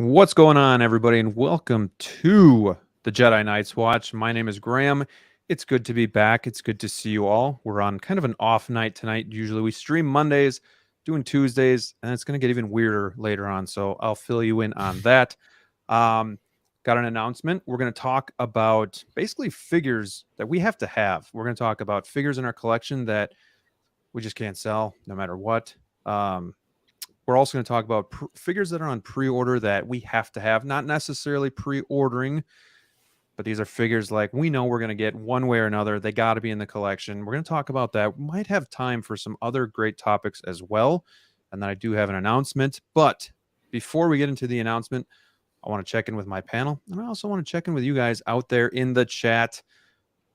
What's going on, everybody, and welcome to the Jedi Knights Watch. My name is Graham. It's good to be back. It's good to see you all. We're on kind of an off night tonight. Usually we stream Mondays, doing Tuesdays, and it's going to get even weirder later on, so I'll fill you in on that. Got an announcement. We're going to talk about basically figures that we have to have. We're going to talk about figures in our collection that we just can't sell no matter what. We're also going to talk about figures that are on pre-order that we have to have, not necessarily pre-ordering, but these are figures like we know we're going to get one way or another. They got to be in the collection. We're going to talk about that. We might have time for some other great topics as well. And then I do have an announcement. But before we get into the announcement, I want to check in with my panel. And I also want to check in with you guys out there in the chat.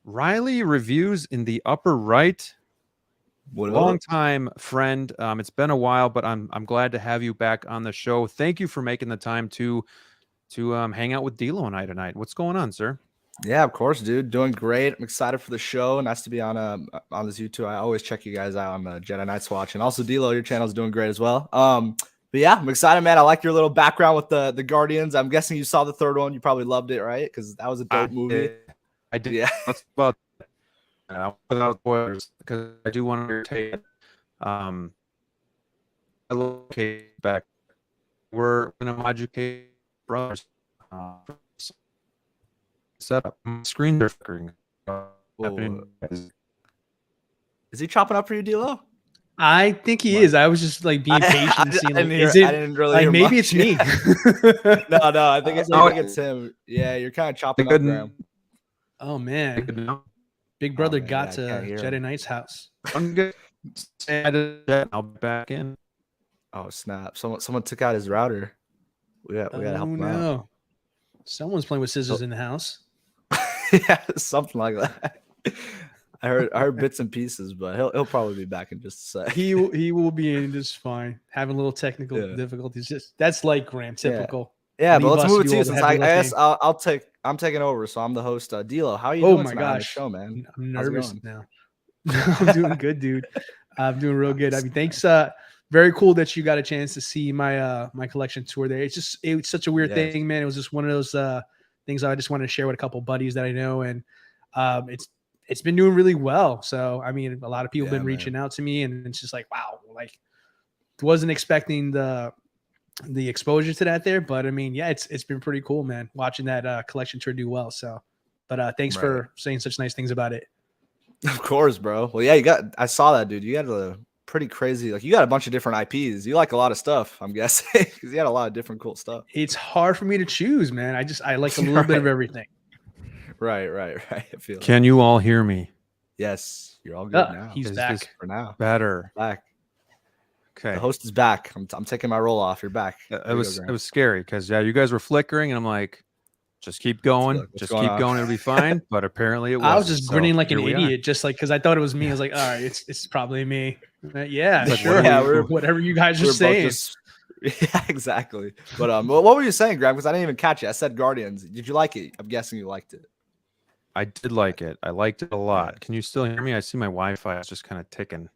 Riley Reviews in the upper right. Long time friend. It's been a while, but I'm glad to have you back on the show. Thank you for making the time to hang out with DLO and I tonight. What's going on, sir? Yeah, of course, dude. Doing great. I'm excited for the show. Nice to be on this YouTube. I always check you guys out on the Jedi Knights Watch, and also DLO, your channel is doing great as well. But yeah, I'm excited, man. I like your little background with the Guardians. I'm guessing you saw the third one. You probably loved it, right? Because that was a dope movie. I did. Yeah. That's about without spoilers, because I do want to take it. I love back. We're gonna educate brothers. Setup screen flickering. Is he chopping up for you, DLO? I think he is. I was just like being patient and seeing. I didn't really like hear maybe much. it's me. No, I think it's him. Yeah, you're kind of chopping up, Graham. Oh man, Big Brother got to Jedi Knight's house. I'm good. I'll be back in. Oh snap! Someone took out his router. We gotta help him out. Someone's playing with scissors in the house. Yeah, something like that. I heard bits and pieces, but he'll probably be back in just a sec. He will be in just fine. Having a little technical difficulties. That's like Graham, typical. Yeah, but let's move it to you since I guess I'm taking over, so I'm the host. DLO, how are you doing tonight on the show, man? I'm nervous now. I'm doing good, dude. I'm doing real good. I mean, thanks. Very cool that you got a chance to see my my collection tour there. It's such a weird thing, man. It was just one of those things I just wanted to share with a couple buddies that I know, and it's been doing really well. So I mean, a lot of people have been reaching out to me, and it's just like, wow, like wasn't expecting the exposure to that there, but I mean, yeah, it's been pretty cool, man, watching that collection tour do well. So, but thanks for saying such nice things about it. Of course, bro. Well, yeah, I saw that, dude. You got a pretty crazy, like you got a bunch of different IPs. You like a lot of stuff, I'm guessing, because you had a lot of different cool stuff. It's hard for me to choose, man. I like a little bit of everything. Right. I feel. Can you all hear me? Yes, you're all good now. He's back for now. Better. Back. Okay. The host is back. I'm taking my roll off. You're back. It was scary because you guys were flickering, and I'm like, just keep going, it'll be fine. But apparently it was. I was just grinning like an idiot, just like because I thought it was me. I was like, all right, it's probably me. Yeah, sure. Yeah, whatever you guys are saying. Yeah, exactly. But what were you saying, Graham? Because I didn't even catch it. I said Guardians. Did you like it? I'm guessing you liked it. I did like it. I liked it a lot. Can you still hear me? I see my Wi-Fi is just kind of ticking.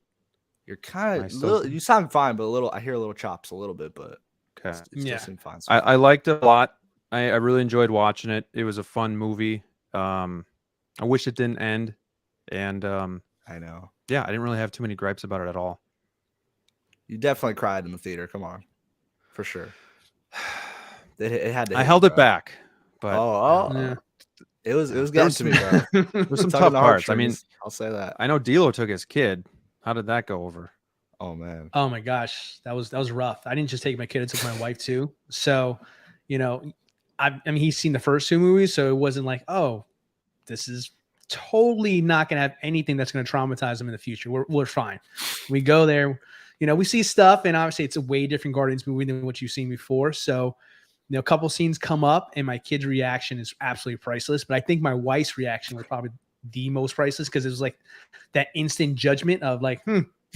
You're kind of you sound fine, but I hear a little chops a little bit, but okay. It still seemed fine. I liked it a lot. I really enjoyed watching it. It was a fun movie. I wish it didn't end. And I know. Yeah, I didn't really have too many gripes about it at all. You definitely cried in the theater. Come on. For sure. It had to. I held it back. But yeah. It was getting to me, bro. There's some tough parts. I mean, I'll say that. I know DLO took his kid. How did that go over? Oh man. Oh my gosh, that was rough. I didn't just take my kid; I took my wife too. So, I mean, he's seen the first two movies, so it wasn't like, oh, this is totally not going to have anything that's going to traumatize him in the future. We're fine. We go there, we see stuff, and obviously it's a way different Guardians movie than what you've seen before. So, a couple scenes come up, and my kid's reaction is absolutely priceless. But I think my wife's reaction was probably the most priceless because it was like that instant judgment of like,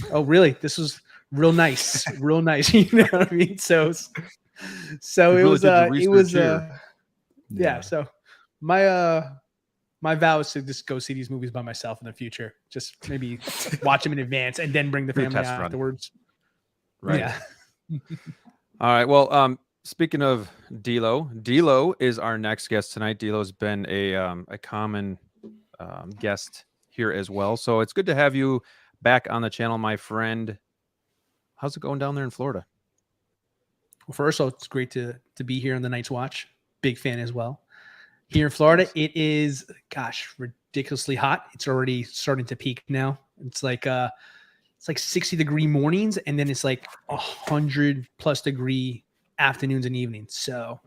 oh, really? This was real nice, real nice. You know what I mean? So it was yeah. So my vow is to just go see these movies by myself in the future. Just maybe watch them in advance and then bring the family afterwards. Right. Yeah. All right. Well, speaking of DLO is our next guest tonight. DLO's been a common guest here as well. So it's good to have you back on the channel, my friend. How's it going down there in Florida? Well, first of all, it's great to be here on the Night's Watch. Big fan as well. Here in Florida, it is, gosh, ridiculously hot. It's already starting to peak now. It's like 60-degree mornings, and then it's like 100+ degree afternoons and evenings. So,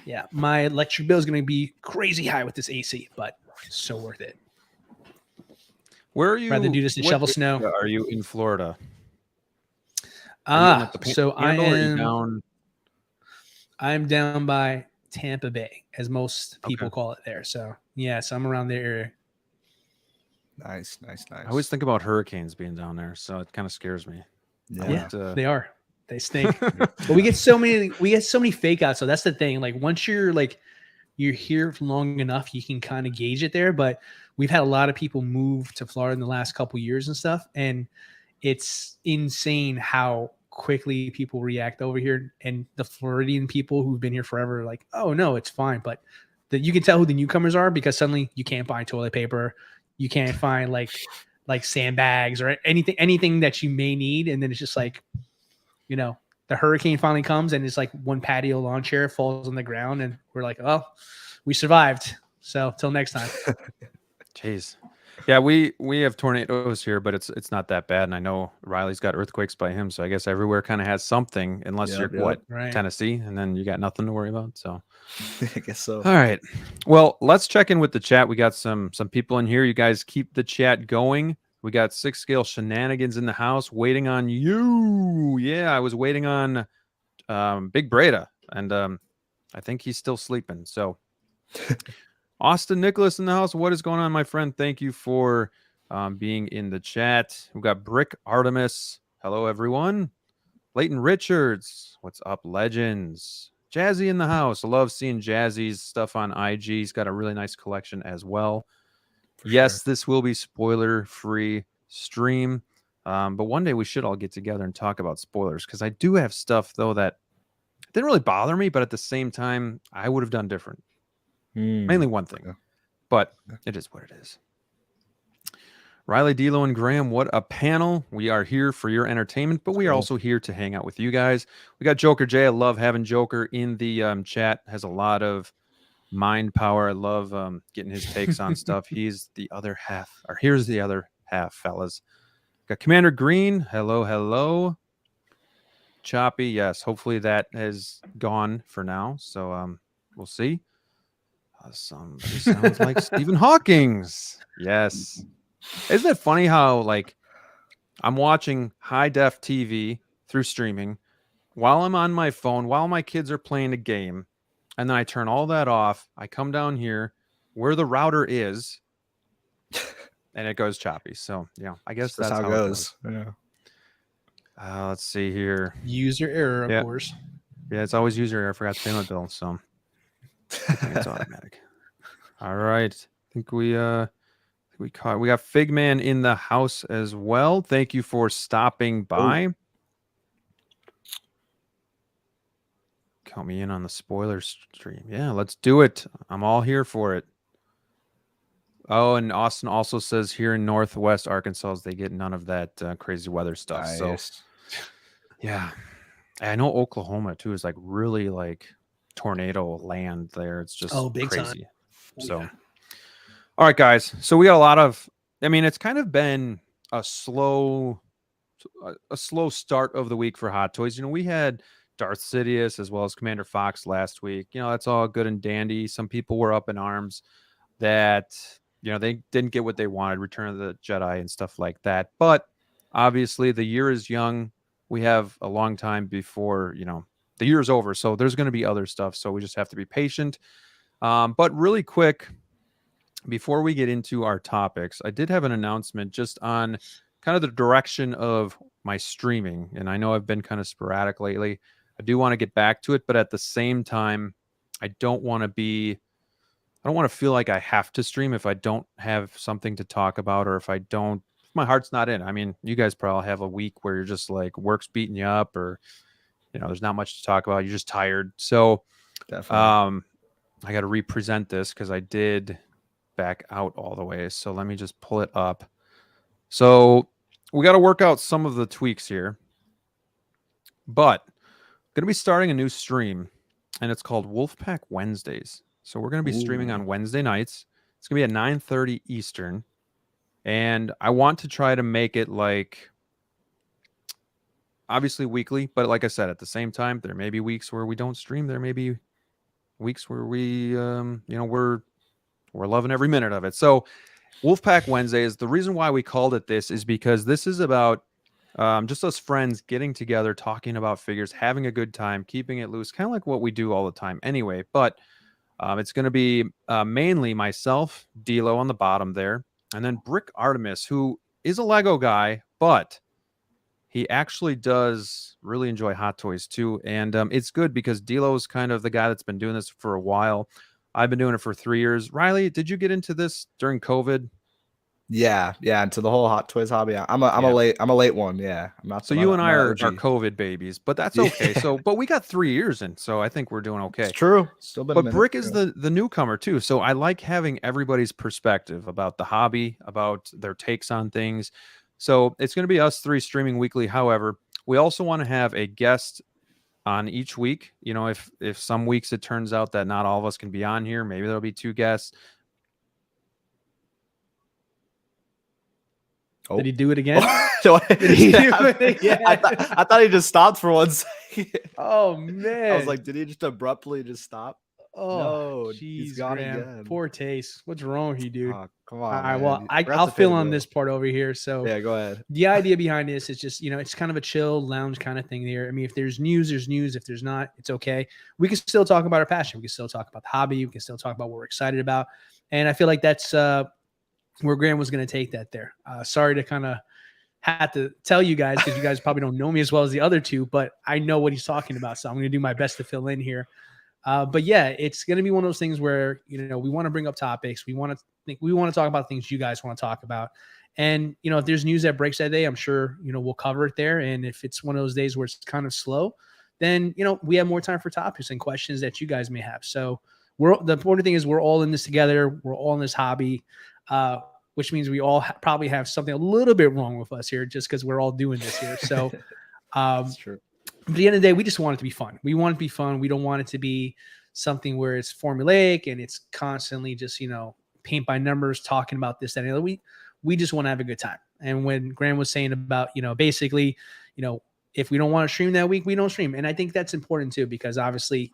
yeah, my electric bill is going to be crazy high with this AC, but so worth it. Where are you? Rather do this than shovel snow. Are you in Florida? So down? I'm down by Tampa Bay, as most people call it there. So yes, I'm around there area. Nice. I always think about hurricanes being down there, so it kind of scares me. Yeah, they are. They stink. But we get so many fake outs. So that's the thing. Like once you're here long enough, you can kind of gauge it there. But we've had a lot of people move to Florida in the last couple years and stuff, and it's insane how quickly people react over here. And the Floridian people who've been here forever are like, oh no, it's fine. But you can tell who the newcomers are because suddenly you can't buy toilet paper, you can't find like sandbags or anything that you may need, and then it's just like, the hurricane finally comes and it's like one patio lawn chair falls on the ground, and we're like, oh, we survived. So till next time. Jeez. Yeah, we have tornadoes here, but it's not that bad. And I know Riley's got earthquakes by him, so I guess everywhere kind of has something, unless you're right. Tennessee, and then you got nothing to worry about. So I guess so. All right. Well, let's check in with the chat. We got some people in here. You guys keep the chat going. We got 6 Scale Shenanigans in the house waiting on you. Yeah, I was waiting on Big Breda, and I think he's still sleeping. So Austin Nicholas in the house. What is going on, my friend? Thank you for being in the chat. We've got Brick Artemis. Hello, everyone. Leighton Richards. What's up, legends? Jazzy in the house. I love seeing Jazzy's stuff on IG. He's got a really nice collection as well. Yes, this will be spoiler-free stream. But one day we should all get together and talk about spoilers, because I do have stuff, though, that didn't really bother me, but at the same time, I would have done different. Mainly one thing, but it is what it is. Riley, DLO, and Graham, what a panel. We are here for your entertainment, but we are also here to hang out with you guys. We got Joker J. I love having Joker in the chat. Has a lot of mind power. I love getting his takes on stuff. He's the other half, or here's the other half, fellas. Got Commander Green. Hello. Choppy, yes. Hopefully that has gone for now. So we'll see. Somebody sounds like Stephen Hawking's. Yes. Isn't it funny how, like, I'm watching high def TV through streaming while I'm on my phone, while my kids are playing a game, and then I turn all that off. I come down here where the router is, and it goes choppy. So, yeah, I guess that's how it goes. Yeah. Let's see here. User error, of course. Yeah, it's always user error. I forgot to pay my bill, so I think it's automatic. All right. I think we got Figman in the house as well. Thank you for stopping by. Count me in on the spoiler stream. Yeah, let's do it. I'm all here for it. Oh, and Austin also says here in Northwest Arkansas, they get none of that crazy weather stuff. Nice. So, yeah. And I know Oklahoma, too, is like really like tornado land there. It's just big crazy. Time. So, all right, guys. So we got a lot of, it's kind of been a slow start of the week for Hot Toys. We had Darth Sidious as well as Commander Fox last week. That's all good and dandy. Some people were up in arms that, they didn't get what they wanted, Return of the Jedi and stuff like that. But obviously the year is young. We have a long time before, the year is over. So there's going to be other stuff. So we just have to be patient. But really quick, before we get into our topics, I did have an announcement just on kind of the direction of my streaming. And I know I've been kind of sporadic lately. I do want to get back to it, but at the same time, I don't want to feel like I have to stream if I don't have something to talk about, or if my heart's not in. I mean, you guys probably have a week where you're just like work's beating you up, or, there's not much to talk about. You're just tired. So Definitely. I got to represent this because I did back out all the way. So let me just pull it up. So we got to work out some of the tweaks here, but going to be starting a new stream, and it's called Wolfpack Wednesdays. So we're going to be streaming on Wednesday nights. It's going to be at 9:30 Eastern, and I want to try to make it like obviously weekly, but like I said, at the same time, there may be weeks where we don't stream. There may be weeks where we, we're loving every minute of it. So Wolfpack Wednesdays, the reason why we called it this is because this is about just us friends getting together, talking about figures, having a good time, keeping it loose, kind of like what we do all the time anyway. But it's going to be mainly myself, DLO on the bottom there, and then Brick Artemis, who is a Lego guy, but he actually does really enjoy Hot Toys too. And it's good because DLO is kind of the guy that's been doing this for a while. I've been doing it for 3 years. Riley, did you get into this during COVID? Yeah, into the whole Hot Toys hobby. I'm a late one. Yeah, I'm not. So you and I are OG. COVID babies, but that's okay. So, but we got 3 years in, so I think we're doing okay. It's true. Still been. But Brick is the newcomer too, so I like having everybody's perspective about the hobby, about their takes on things. So it's going to be us three streaming weekly. However, we also want to have a guest on each week. If some weeks it turns out that not all of us can be on here, maybe there'll be 2 guests. Did he do it again? Did he do it again? I thought he just stopped for 1 second. Oh man! I was like, did he just abruptly just stop? Oh, no, he's gone again. Poor taste. What's wrong with you, dude? Oh, come on. All right, well, I'll fill on this part over here. So yeah, go ahead. The idea behind this is just, it's kind of a chill lounge kind of thing here. I mean, if there's news, there's news. If there's not, it's okay. We can still talk about our passion. We can still talk about the hobby. We can still talk about what we're excited about. And I feel like that's where Graham was going to take that there. Sorry to kind of have to tell you guys because you guys probably don't know me as well as the other two, but I know what he's talking about. So I'm going to do my best to fill in here. But yeah, it's going to be one of those things where, we want to bring up topics. We want to talk about things you guys want to talk about. And, if there's news that breaks that day, I'm sure, we'll cover it there. And if it's one of those days where it's kind of slow, then, we have more time for topics and questions that you guys may have. So the important thing is we're all in this together. We're all in this hobby, which means we all probably have something a little bit wrong with us here just because we're all doing this here. So That's true. But at the end of the day, we just want it to be fun. We want it to be fun. We don't want it to be something where it's formulaic and it's constantly just, paint by numbers, talking about this, that, and the other. We just want to have a good time. And when Graham was saying about, basically, if we don't want to stream that week, we don't stream. And I think that's important too, because obviously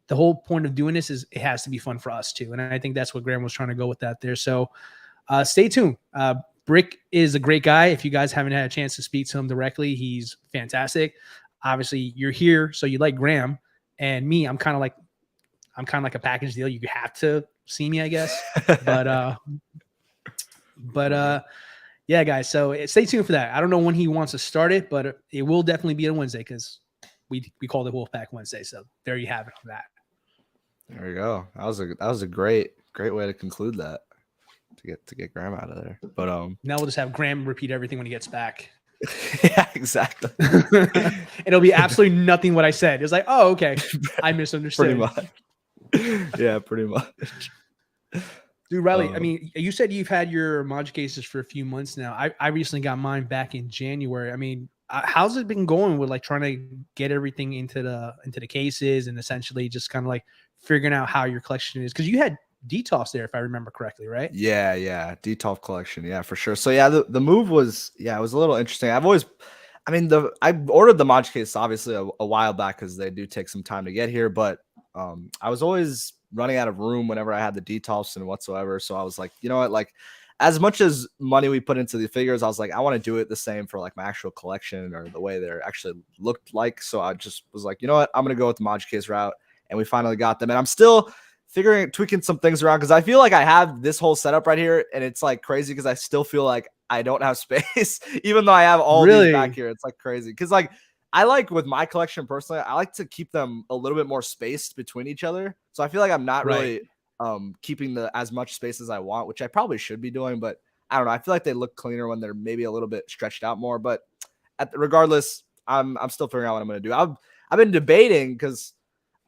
the whole point of doing this is it has to be fun for us too. And I think that's what Graham was trying to go with that there. So stay tuned. Brick is a great guy. If you guys haven't had a chance to speak to him directly, he's fantastic. Obviously you're here, so you like Graham, and me, I'm kind of like a package deal. You have to see me, I guess. But yeah, guys. So stay tuned for that. I don't know when he wants to start it, but it will definitely be on Wednesday because we called it Wolfpack Wednesday. So there you have it on that. There you go. That was a great way to conclude that. To get Graham out of there. But now we'll just have Graham repeat everything when he gets back. Yeah, exactly. It'll be absolutely nothing what I said. It's like, oh, okay, I misunderstood. Pretty much. Yeah, pretty much. Dude, Riley, I mean, you said you've had your mod cases for a few months now. I recently got mine back in January. I mean, how's it been going with like trying to get everything into the cases and essentially just kind of like figuring out how your collection is? Because you had Detolfs there, if I remember correctly, right? Yeah, Detolf collection, yeah, for sure. So yeah, the move was it was a little interesting. I ordered the mod case obviously a while back because they do take some time to get here, but I was always running out of room whenever I had the Detolfs and whatsoever. So I was like, you know what, like as much as money we put into the figures, I was like, I want to do it the same for like my actual collection or the way they're actually looked like. So I just was like, you know what, I'm gonna go with the mod case route, and we finally got them, and I'm still tweaking some things around because I feel like I have this whole setup right here, and it's like crazy because I still feel like I don't have space, even though I have all these back here. It's like crazy because like I like with my collection personally, I like to keep them a little bit more spaced between each other. So I feel like I'm not really keeping as much space as I want, which I probably should be doing, but I don't know. I feel like they look cleaner when they're maybe a little bit stretched out more. But regardless, I'm still figuring out what I'm going to do. I've been debating because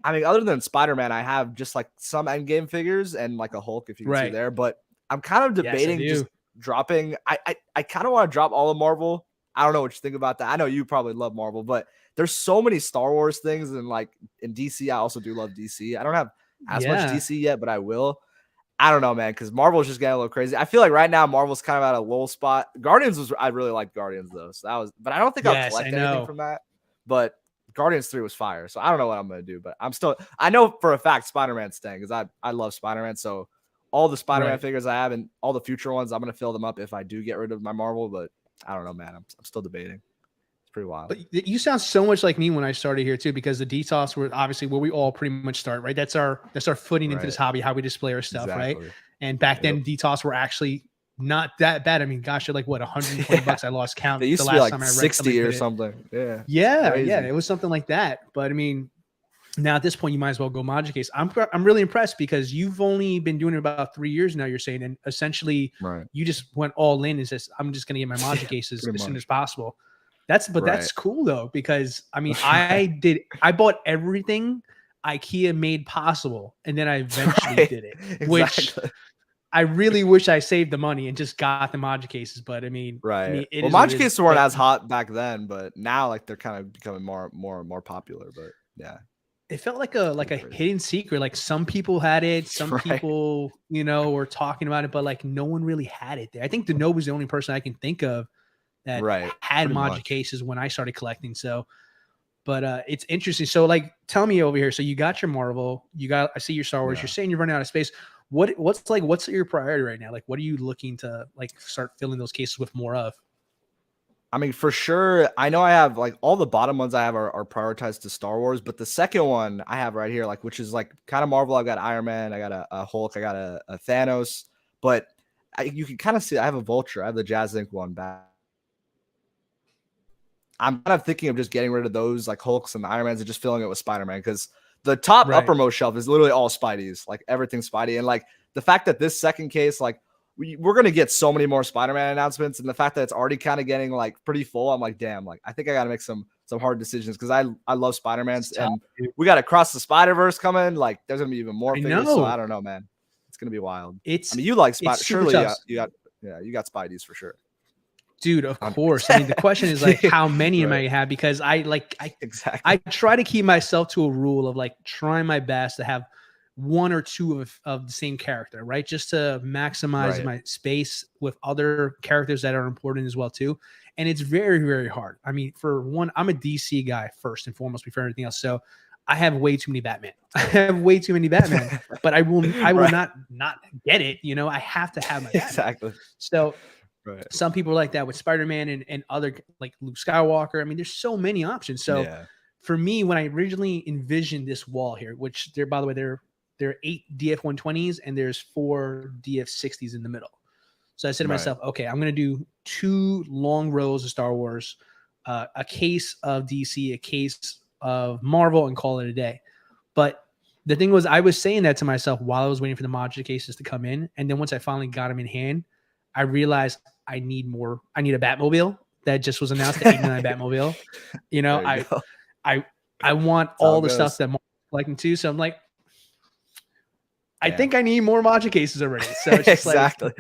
I mean, other than Spider-Man, I have just like some Endgame figures and like a Hulk, if you can see Right. there. But I'm kind of Yes, I debating just do. dropping. I kind of want to drop all of Marvel. I don't know what you think about that. I know you probably love Marvel, but there's so many Star Wars things, and like in DC, I also do love DC. I don't have as much Yeah. DC yet, but I will. I don't know, man, because Marvel's just getting a little crazy. I feel like right now Marvel's kind of at a low spot. Guardians was I really liked Guardians though, so that was. But I don't think I'll Yes, collect I anything know. from that. But Guardians 3 was fire, so I don't know what I'm gonna do. But I know for a fact Spider-Man's staying because I love Spider-Man. So all the Spider-Man Right. figures I have and all the future ones, I'm gonna fill them up if I do get rid of my Marvel. But I don't know, man. I'm still debating. It's pretty wild. But you sound so much like me when I started here too, because the DTOS were obviously where we all pretty much start, right? That's our footing into this Right. hobby, how we display our stuff, right? Exactly. And back then, Yep. DTOS were actually not that bad. I mean, gosh, they're like what, 120 bucks? I lost count They used the to be last like time I read 60 or put it. something. Yeah. Yeah, Crazy. yeah, it was something like that. But I mean, now at this point, you might as well go Magic Case. I'm really impressed because you've only been doing it about 3 years now. You're saying, and essentially, Right. you just went all in and says, "I'm just going to get my Magic Cases pretty as soon much. as possible." That's Right. cool though, because I mean, Right. I bought everything IKEA made possible, and then I eventually Right. did it, which Exactly. I really wish I saved the money and just got the Magic Cases. But I mean, Right. it Well, is what Magic it is. cases weren't But as hot back then, but now like they're kind of becoming more popular. But yeah, it felt like a pretty crazy. hidden secret. Like some people had it, some Right. people, were talking about it, but like no one really had it there. I think Deno was the only person I can think of that Right. had Pretty Magic much. Cases when I started collecting. So, but it's interesting. So, like, tell me over here. So you got your Marvel, I see your Star Wars. Yeah. You're saying you're running out of space. What's your priority right now? Like, what are you looking to like start filling those cases with more of? I mean, for sure. I know I have like all the bottom ones I have are prioritized to Star Wars, but the second one I have right here, like which is like kind of Marvel. I've got Iron Man, I got a Hulk, I got a Thanos, but you can kind of see I have a Vulture. I have the Jazz Inc. one back. I'm kind of thinking of just getting rid of those like Hulks and Iron Mans and just filling it with Spider-Man because the top Right. uppermost shelf is literally all Spideys, like everything's Spidey. And like the fact that this second case, like we're going to get so many more Spider-Man announcements, and the fact that it's already kind of getting like pretty full, I'm like, damn, like I think I got to make some hard decisions because I love Spider-Man's and we got Across the Spider-Verse coming. Like there's going to be even more figures. So I don't know, man. It's going to be wild. I mean, you like Spider, surely you got Spideys for sure. Dude, of course. I mean, the question is like, how many am I gonna have? Because I try to keep myself to a rule of like trying my best to have one or two of the same character, right? Just to maximize my space with other characters that are important as well too. And it's very, very hard. I mean, for one, I'm a DC guy first and foremost before anything else. So I have way too many Batman. I have way too many Batman, but I will not get it. I have to have my Batman. Exactly. So some people are like that with Spider-Man and other like Luke Skywalker. I mean, there's so many options. So for me, when I originally envisioned this wall here, which by the way, there are 8 DF-120s and there's 4 DF-60s in the middle. So I said to myself, okay, I'm going to do 2 long rows of Star Wars, a case of DC, a case of Marvel, and call it a day. But the thing was, I was saying that to myself while I was waiting for the modular cases to come in. And then once I finally got them in hand, I realized I need more. I need a Batmobile that just was announced, the 89 Batmobile. I want all the stuff that Marvel's collecting too. So I'm like, I think I need more Magic cases already. So it's just exactly.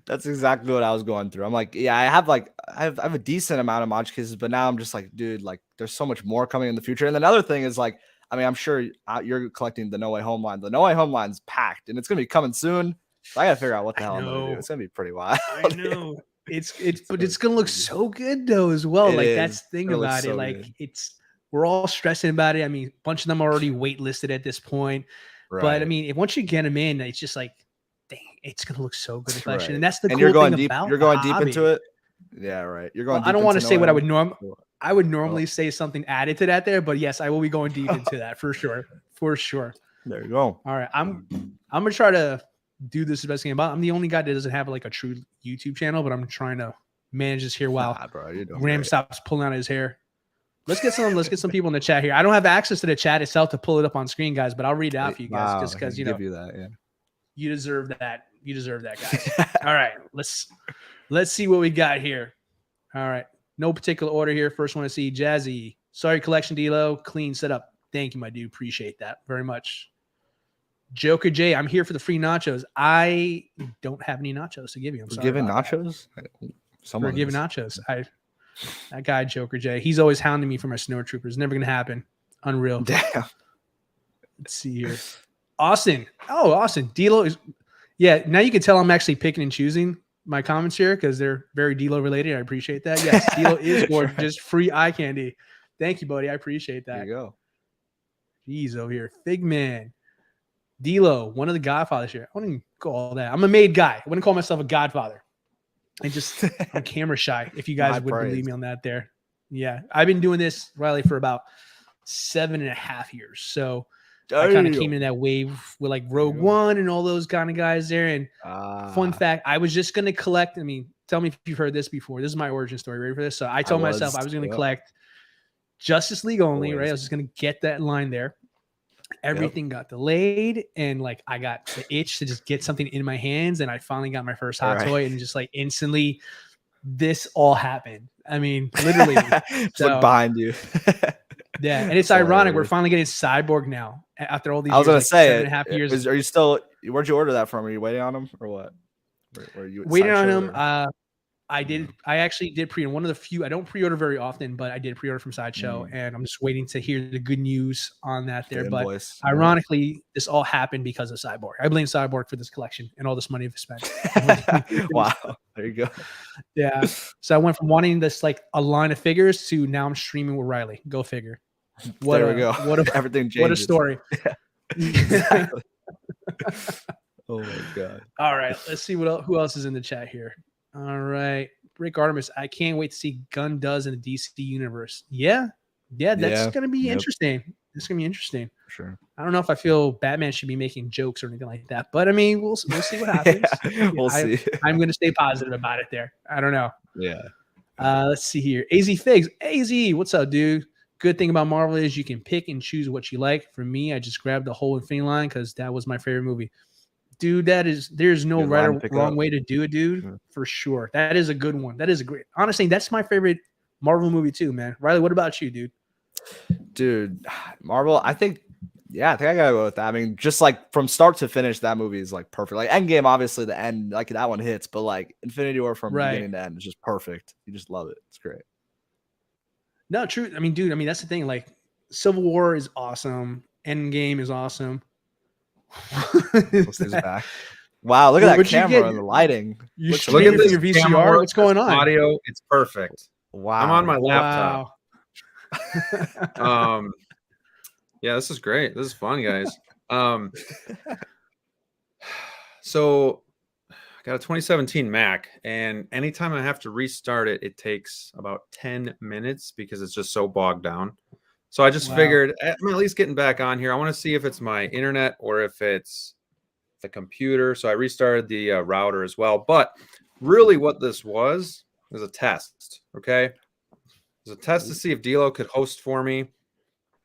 That's exactly what I was going through. I'm like, yeah, I have a decent amount of Magic cases, but now I'm just like, dude, like there's so much more coming in the future. And another thing is like, I mean, I'm sure you're collecting the No Way Home line. The No Way Home line's packed and it's going to be coming soon. So I got to figure out what the hell I'm going to do. It's going to be pretty wild. I know. But it's going to look so good though as well. That's the thing about it. Like we're all stressing about it. I mean, a bunch of them are already waitlisted at this point. Right. But I mean, once you get them in, it's just like, dang, it's gonna look so good. Right. And that's the cool you're going thing deep. About you're going deep into it. Yeah, right. You're going. I don't want to say what I would normally say something added to that there, but yes, I will be going deep into that for sure. For sure. There you go. All right, I'm gonna try to do this the best thing about. I'm the only guy that doesn't have like a true YouTube channel, but I'm trying to manage this here while Graham stops pulling out his hair. Let's get some people in the chat here. I don't have access to the chat itself to pull it up on screen, guys, but I'll read it out for you guys just because you deserve that. You deserve that, guys. All right, let's see what we got here. All right, no particular order here. First one to see Jazzy, Sorry, collection DLO, clean setup. Thank you, my dude. Appreciate that very much. Joker J, I'm here for the free nachos. I don't have any nachos to give you. I'm sorry. Giving about nachos? We're giving nachos. That guy, Joker J, he's always hounding me for my snow troopers. Never gonna happen. Unreal. Damn. Let's see here. Austin. Oh, Austin. DLO is now you can tell I'm actually picking and choosing my comments here because they're very DLO related. I appreciate that. Yes, DLO is gorgeous. Free eye candy. Thank you, buddy. I appreciate that. There you go. Jeez, over here. Figman. DLO, one of the godfathers here. I wouldn't even call all that. I'm a made guy. I wouldn't call myself a godfather. I'm camera shy, if you guys would believe me on that there. Yeah. I've been doing this, Riley, for about 7.5 years. So I kind of came in that wave with like Rogue One and all those kind of guys there. And fun fact, I was just going to collect. I mean, tell me if you've heard this before. This is my origin story. Ready for this? So I told myself I was going to collect Justice League only, right? I was just going to get that line there. Everything got delayed, and like I got the itch to just get something in my hands, and I finally got my first hot toy, and just like instantly, this all happened. I mean, literally. Look behind you. Yeah, and it's ironic. We're finally getting Cyborg now after all these. I was years, gonna like say, 7.5 years. are you still? Where'd you order that from? Are you waiting on him or what? Or you waiting on him? I actually did pre-order. One of the few. I don't pre-order very often, but I did pre-order from Sideshow, and I'm just waiting to hear the good news on that there. But ironically, this all happened because of Cyborg. I blame Cyborg for this collection and all this money I've spent. Wow, there you go. Yeah. So I went from wanting this like a line of figures to now I'm streaming with Riley. Go figure. There we go. Everything changes. What a story. Yeah. Oh my god. All right, let's see who else is in the chat here. All right, Rick Artemis. I can't wait to see Gunn does in the DC universe. Yeah, that's gonna be interesting. It's gonna be interesting. Sure. I don't know if I feel Batman should be making jokes or anything like that, but I mean, we'll see what happens. We'll see. I'm gonna stay positive about it. There. I don't know. Yeah. Let's see here. AZ Figs. AZ, what's up, dude? Good thing about Marvel is you can pick and choose what you like. For me, I just grabbed the whole Infinity line because that was my favorite movie. Dude, there's no right or wrong way to do it, dude. For sure. That is a good one. That is a great. Honestly, that's my favorite Marvel movie too, man. Riley, what about you, dude? Dude, Marvel, I think I gotta go with that. I mean, just like from start to finish, that movie is like perfect. Like Endgame, obviously the end, like that one hits, but like Infinity War from beginning to end is just perfect. You just love it. It's great. No, true. I mean, dude, that's the thing. Like Civil War is awesome. Endgame is awesome. Back. Wow, look at that camera and the lighting. Look at this your VCR. Camera, what's going on? Audio, it's perfect. Wow. I'm on my laptop. Wow. Yeah, this is great. This is fun, guys. So I got a 2017 Mac, and anytime I have to restart it, it takes about 10 minutes because it's just so bogged down. So I just figured I'm at least getting back on here. I want to see if it's my internet or if it's the computer. So I restarted the router as well. But really what this was a test, okay? It was a test to see if DLO could host for me.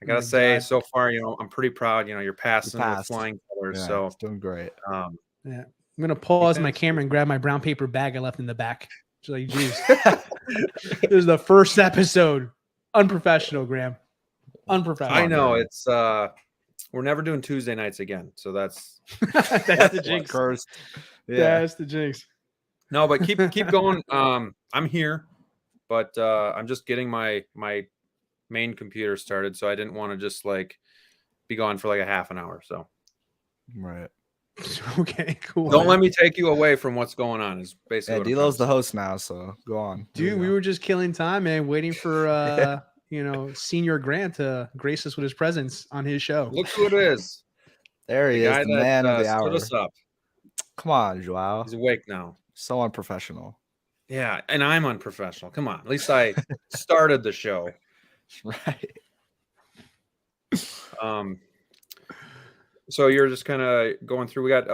I got to say, so far, I'm pretty proud. You're passing with flying colors. Yeah, so it's doing great. Yeah. I'm going to pause my camera and grab my brown paper bag I left in the back. Just like, geez. This is the first episode. Unprofessional, Graham. Unprofessional. I know it's we're never doing Tuesday nights again, so that's the jinx. Cursed. Yeah, that's the jinx. No, but keep going. I'm here, but I'm just getting my main computer started, so I didn't want to just like be gone for like a half an hour. So right. Okay, cool. Don't let me take you away from what's going on. Is basically DLO's the host now, so go on, dude. We were just killing time, man, waiting for Senior Grant to grace us with his presence on his show. Look who it is. There he is, the man of the hour. Stood us up. Come on, Joao. He's awake now. So unprofessional. Yeah, and I'm unprofessional. Come on. At least I started the show. Right. So you're just kind of going through. We got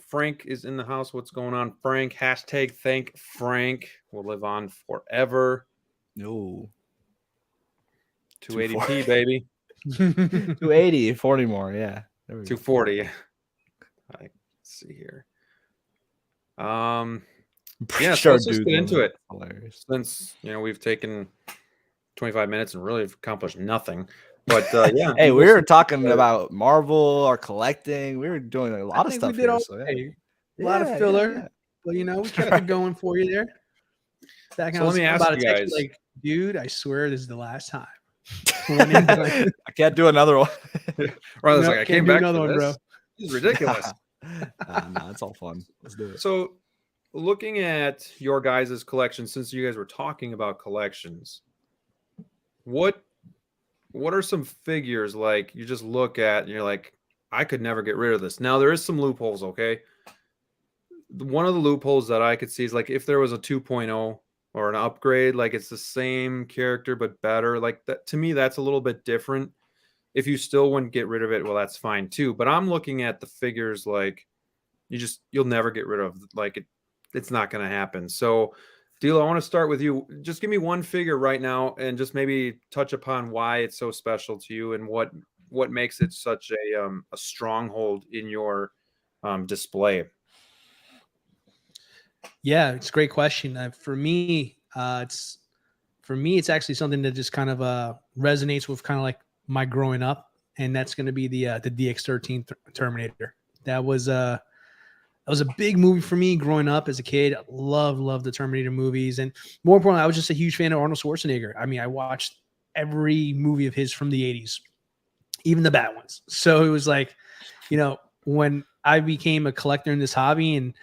Frank is in the house. What's going on, Frank? Hashtag thank Frank. Will live on forever. No. 280p, baby. 280, 40 more. Yeah. 240. Let's see here. Yeah, so let's just get into it. Hilarious. Since we've taken 25 minutes and really accomplished nothing. But yeah, Hey, we were talking about Marvel or collecting. We were doing a lot I of think stuff we did here. all So right. A lot of filler, but you know, we kept it going for you there. Back So let me I'm ask about you to text guys. you like, dude, I swear this is the last time. I can't do another one. Riley's No, like, I can't came do back another for one, this. bro. This is ridiculous. No, it's all fun. Let's do it. So looking at your guys' collection, since you guys were talking about collections, what are some figures like you just look at and you're like, I could never get rid of this? Now there is some loopholes, okay? One of the loopholes that I could see is like if there was a 2.0 or an upgrade, like it's the same character but better, like that to me that's a little bit different. If you still wouldn't get rid of it, well that's fine too. But I'm looking at the figures like you'll never get rid of, like it's not going to happen. So DLO, I want to start with you. Just give me one figure right now and just maybe touch upon why it's so special to you and what makes it such a stronghold in your display. Yeah, it's a great question. For me, it's actually something that just kind of resonates with kind of like my growing up, and that's going to be the DX13 Terminator. That was a big movie for me growing up as a kid. Love the Terminator movies, and more importantly, I was just a huge fan of Arnold Schwarzenegger. I mean, I watched every movie of his from the 80s, even the bad ones. So it was like, you know, when I became a collector in this hobby, and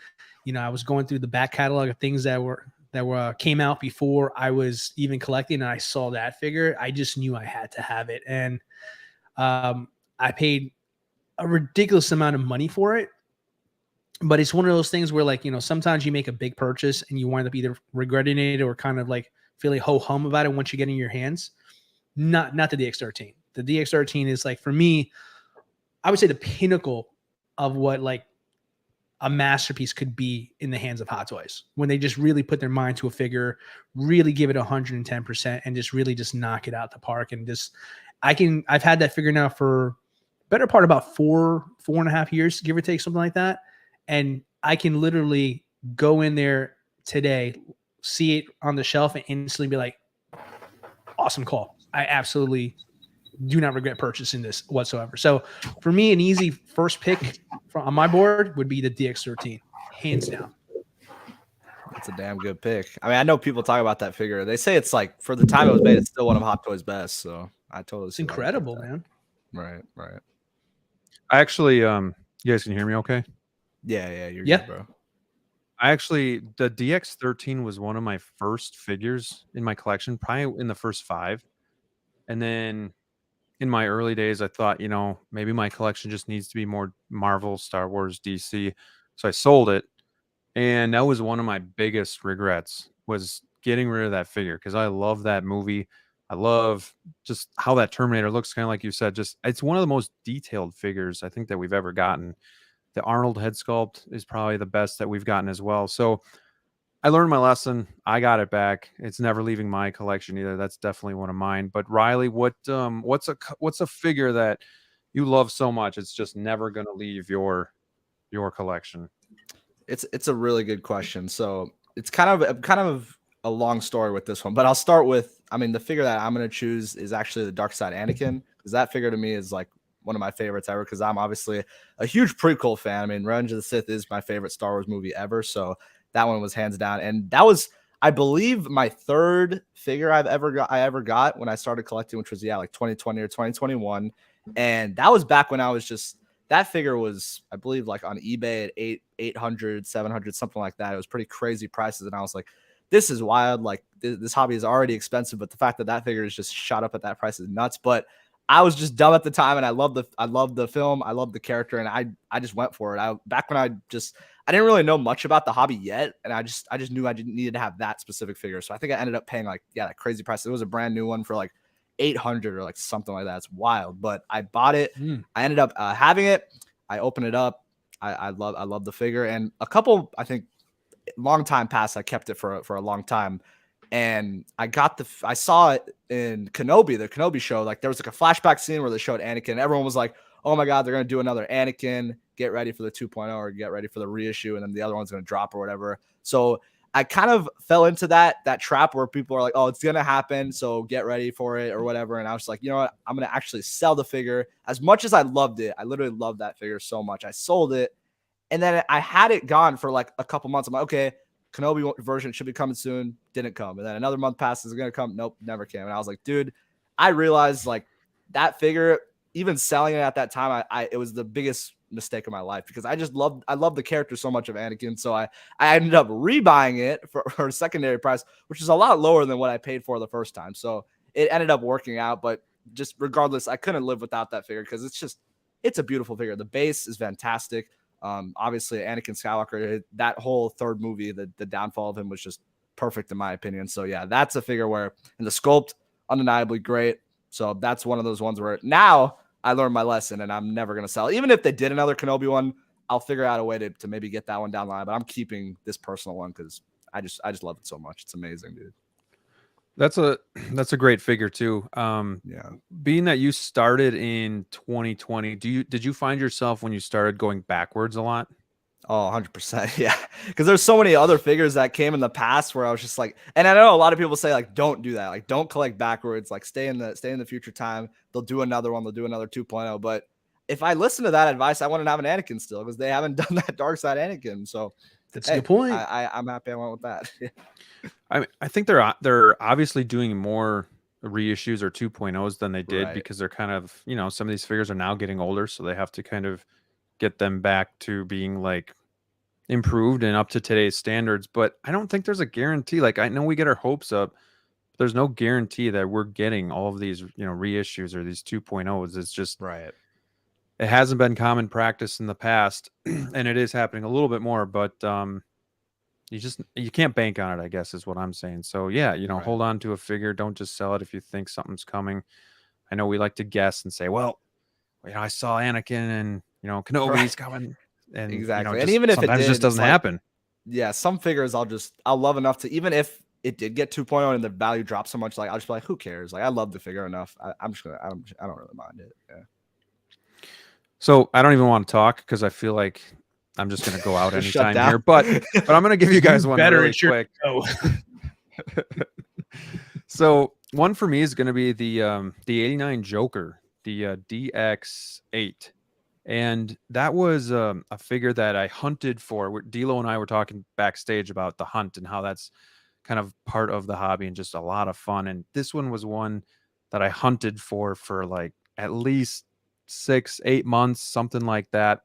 you know, I was going through the back catalog of things that came out before I was even collecting, and I saw that figure, I just knew I had to have it, and I paid a ridiculous amount of money for it. But it's one of those things where, like, you know, sometimes you make a big purchase and you wind up either regretting it or kind of like feeling ho hum about it once you get in your hands. Not the DX13. The DX13 is, like, for me, I would say the pinnacle of what like a masterpiece could be in the hands of Hot Toys, when they just really put their mind to a figure, really give it 110%, and just really just knock it out the park. And just I've had that figure now for better part about 4.5 years, give or take, something like that. And I can literally go in there today, see it on the shelf, and instantly be like, awesome call. I absolutely do not regret purchasing this whatsoever. So for me, an easy first pick on my board would be the DX13, hands down. That's a damn good pick. I mean, I know people talk about that figure. They say it's like, for the time it was made, it's still one of Hot Toys' best. So I totally It's see why you picked incredible, that. man. Right. I actually, you guys can hear me okay? Yeah, you're Yeah. good, bro. The DX13 was one of my first figures in my collection, probably in the first 5. And then in my early days, I thought, you know, maybe my collection just needs to be more Marvel, Star Wars, DC. So I sold it. And that was one of my biggest regrets, was getting rid of that figure, because I love that movie. I love just how that Terminator looks, kind of like you said. Just it's one of the most detailed figures I think that we've ever gotten. The Arnold head sculpt is probably the best that we've gotten as well. So I learned my lesson. I got it back. It's never leaving my collection either. That's definitely one of mine. But Riley, what's a figure that you love so much it's just never going to leave your collection? It's a really good question. So it's kind of a long story with this one, but I'll start with, I mean, the figure that I'm going to choose is actually the Dark Side Anakin, because that figure to me is like one of my favorites ever, because I'm obviously a huge prequel fan. I mean, Revenge of the Sith is my favorite Star Wars movie ever. So that one was hands down. And that was, I believe, my third figure I ever got when I started collecting, which was, like 2020 or 2021. And that was back when I was just, that figure was, I believe, like on eBay at 800, 700, something like that. It was pretty crazy prices. And I was like, this is wild. Like this hobby is already expensive, but the fact that that figure is just shot up at that price is nuts. But I was just dumb at the time, and I loved the film. I loved the character, and I just went for it. Back when I didn't really know much about the hobby yet, and I just knew I needed to have that specific figure. So I think I ended up paying like, that crazy price. It was a brand new one for like 800 or like something like that. It's wild, but I bought it. I ended up having it. I opened it up. I love the figure, and a couple, I think, long time past, I kept it for a long time. And I saw it in Kenobi, the Kenobi show. Like there was like a flashback scene where they showed Anakin, and everyone was like, oh my God, they're going to do another Anakin. Get ready for the 2.0 or get ready for the reissue. And then the other one's going to drop or whatever. So I kind of fell into that trap where people are like, oh, it's gonna happen, so get ready for it or whatever. And I was like, you know what? I'm gonna actually sell the figure. As much as I loved it, I literally loved that figure so much. I sold it, and then I had it gone for like a couple months. I'm like, okay, Kenobi version should be coming soon. Didn't come. And then another month passes, it's gonna come. Nope, never came. And I was like, dude, I realized like that figure, even selling it at that time, it was the biggest mistake of my life because I love the character so much of Anakin. So I ended up rebuying it for a secondary price, which is a lot lower than what I paid for the first time. So it ended up working out, but just regardless, I couldn't live without that figure because it's a beautiful figure. The base is fantastic. Obviously Anakin Skywalker, that whole third movie, the downfall of him was just perfect in my opinion. So yeah, that's a figure where, and the sculpt undeniably great. So that's one of those ones where now I learned my lesson and I'm never going to sell. Even if they did another Kenobi one, I'll figure out a way to maybe get that one down the line, but I'm keeping this personal one because I just love it so much. It's amazing, dude. That's a great figure too. Yeah. Being that you started in 2020, did you find yourself when you started going backwards a lot? Oh, 100%. Yeah. Because there's so many other figures that came in the past where I was just like, and I know a lot of people say like, don't do that. Like, don't collect backwards, like stay in the future time. They'll do another one. They'll do another 2.0. But if I listen to that advice, I wouldn't have an Anakin still because they haven't done that dark side Anakin. So that's a good point. I'm happy I went with that. I think they're obviously doing more reissues or 2.0s than they did because they're kind of, some of these figures are now getting older. So they have to kind of get them back to being like improved and up to today's standards. But I don't think there's a guarantee. Like, I know we get our hopes up, but there's no guarantee that we're getting all of these, reissues or these 2.0s. It's just, right. It hasn't been common practice in the past and it is happening a little bit more, but, you can't bank on it, I guess is what I'm saying. So yeah, hold on to a figure. Don't just sell it if you think something's coming. I know we like to guess and say, well, I saw Anakin and, Kenobi's coming. And exactly. And even if sometimes it just doesn't happen. Yeah. Some figures I'll love enough to, even if it did get 2.0 and the value dropped so much, like I'll just be like, who cares? Like I love the figure enough. I don't really mind it. Yeah. So I don't even want to talk because I feel like I'm just going to go out anytime here, but I'm going to give you guys one really quick. So one for me is going to be the 89 Joker, the DX8. And that was a figure that I hunted for. DLO and I were talking backstage about the hunt and how that's kind of part of the hobby and just a lot of fun. And this one was one that I hunted for like at least 6-8 months, something like that.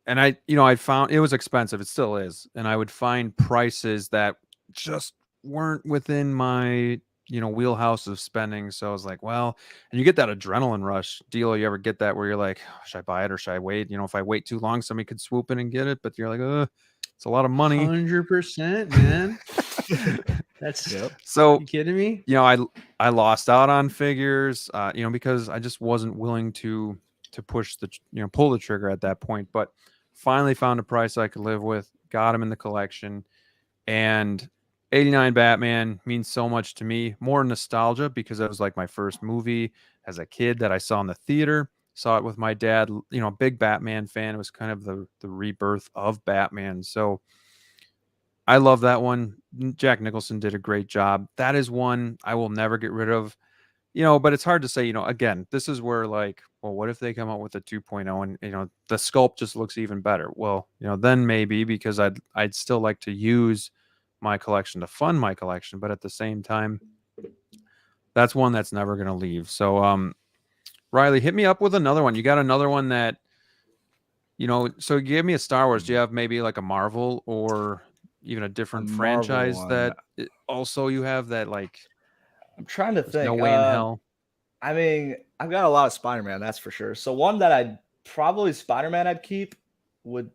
And I found it was expensive. It still is. And I would find prices that just weren't within my, wheelhouse of spending. So I was like, well, and you get that adrenaline rush. DLO, you ever get that where you're like, oh, should I buy it or should I wait? If I wait too long, somebody could swoop in and get it. But you're like, it's a lot of money. 100%, man. That's so. You kidding me? I lost out on figures, because I just wasn't willing to push pull the trigger at that point. But finally found a price I could live with, got him in the collection, and 89 Batman means so much to me. More nostalgia because it was like my first movie as a kid that I saw in the theater. Saw it with my dad, big Batman fan. It was kind of the rebirth of Batman. So I love that one. Jack Nicholson did a great job. That is one I will never get rid of. But it's hard to say, again, this is where like, well, what if they come out with a 2.0 and, the sculpt just looks even better? Well, then maybe because I'd still like to use my collection to fund my collection. But at the same time, that's one that's never going to leave. So, Riley, hit me up with another one. You got another one that, so you gave me a Star Wars. Do you have maybe like a Marvel or even a different franchise that also you have that like, I'm trying to think. No way in hell. I mean, I've got a lot of Spider-Man, that's for sure. So one that I'd keep would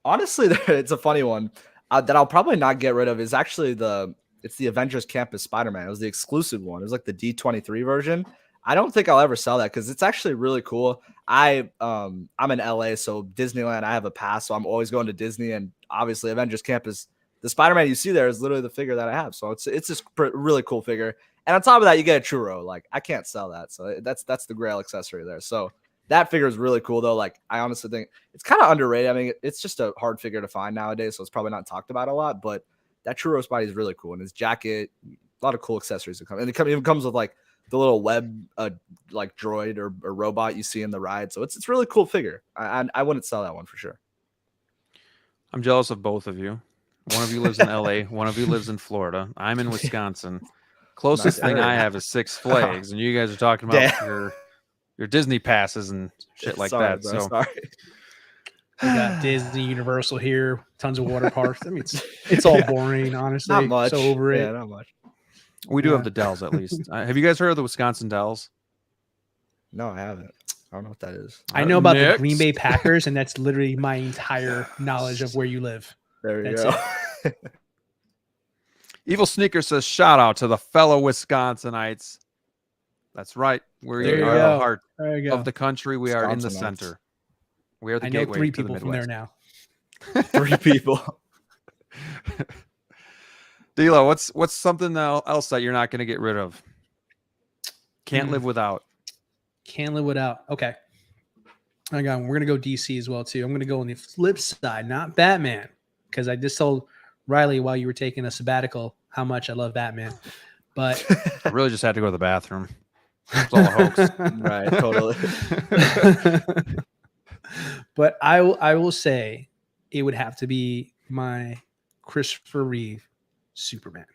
honestly, it's a funny one that I'll probably not get rid of is actually it's the Avengers Campus Spider-Man. It was the exclusive one. It was like the D23 version. I don't think I'll ever sell that because it's actually really cool. I'm in LA, so Disneyland, I have a pass, so I'm always going to Disney, and obviously Avengers Campus, the Spider-Man you see there is literally the figure that I have. So it's just really cool figure. And on top of that, you get a churro. Like I can't sell that. So that's the grail accessory there. So that figure is really cool though. Like I honestly think it's kind of underrated. I mean, it's just a hard figure to find nowadays, so it's probably not talked about a lot. But that True Roast body is really cool, and his jacket, a lot of cool accessories that come, and it even comes with like the little web, like droid or robot you see in the ride. So it's really cool figure. I wouldn't sell that one for sure. I'm jealous of both of you. One of you lives in LA, one of you lives in Florida. I'm in Wisconsin. Closest Nice thing area. I have is Six Flags, and you guys are talking about your Disney passes and shit like Sorry, that. bro, So sorry. We got Disney, Universal here, tons of water parks. I mean, it's all boring, honestly. Not much. So over it. Yeah, not much. we do Yeah. have the Dells at least. Have you guys heard of the Wisconsin Dells? No, I haven't. I don't know what that is. I know about the Next. Green Bay Packers, and that's literally my entire knowledge of where you live. There you That's go. Evil Sneaker says, shout out to the fellow Wisconsinites. That's right. We There you are go. the heart There you go. of the country. We are in the Wisconsinites. center. We are the I know gateway 3 to the people from there Midwest. now. 3 people. DLO, what's something else that you're not going to get rid of? Can't live without. Can't live without. Okay. Hang on. We're going to go DC as well, too. I'm going to go on the flip side, not Batman, because I just told Riley while you were taking a sabbatical how much I love Batman. But I really just had to go to the bathroom. It's all a hoax. Right, totally. But I will say it would have to be my Christopher Reeve Superman.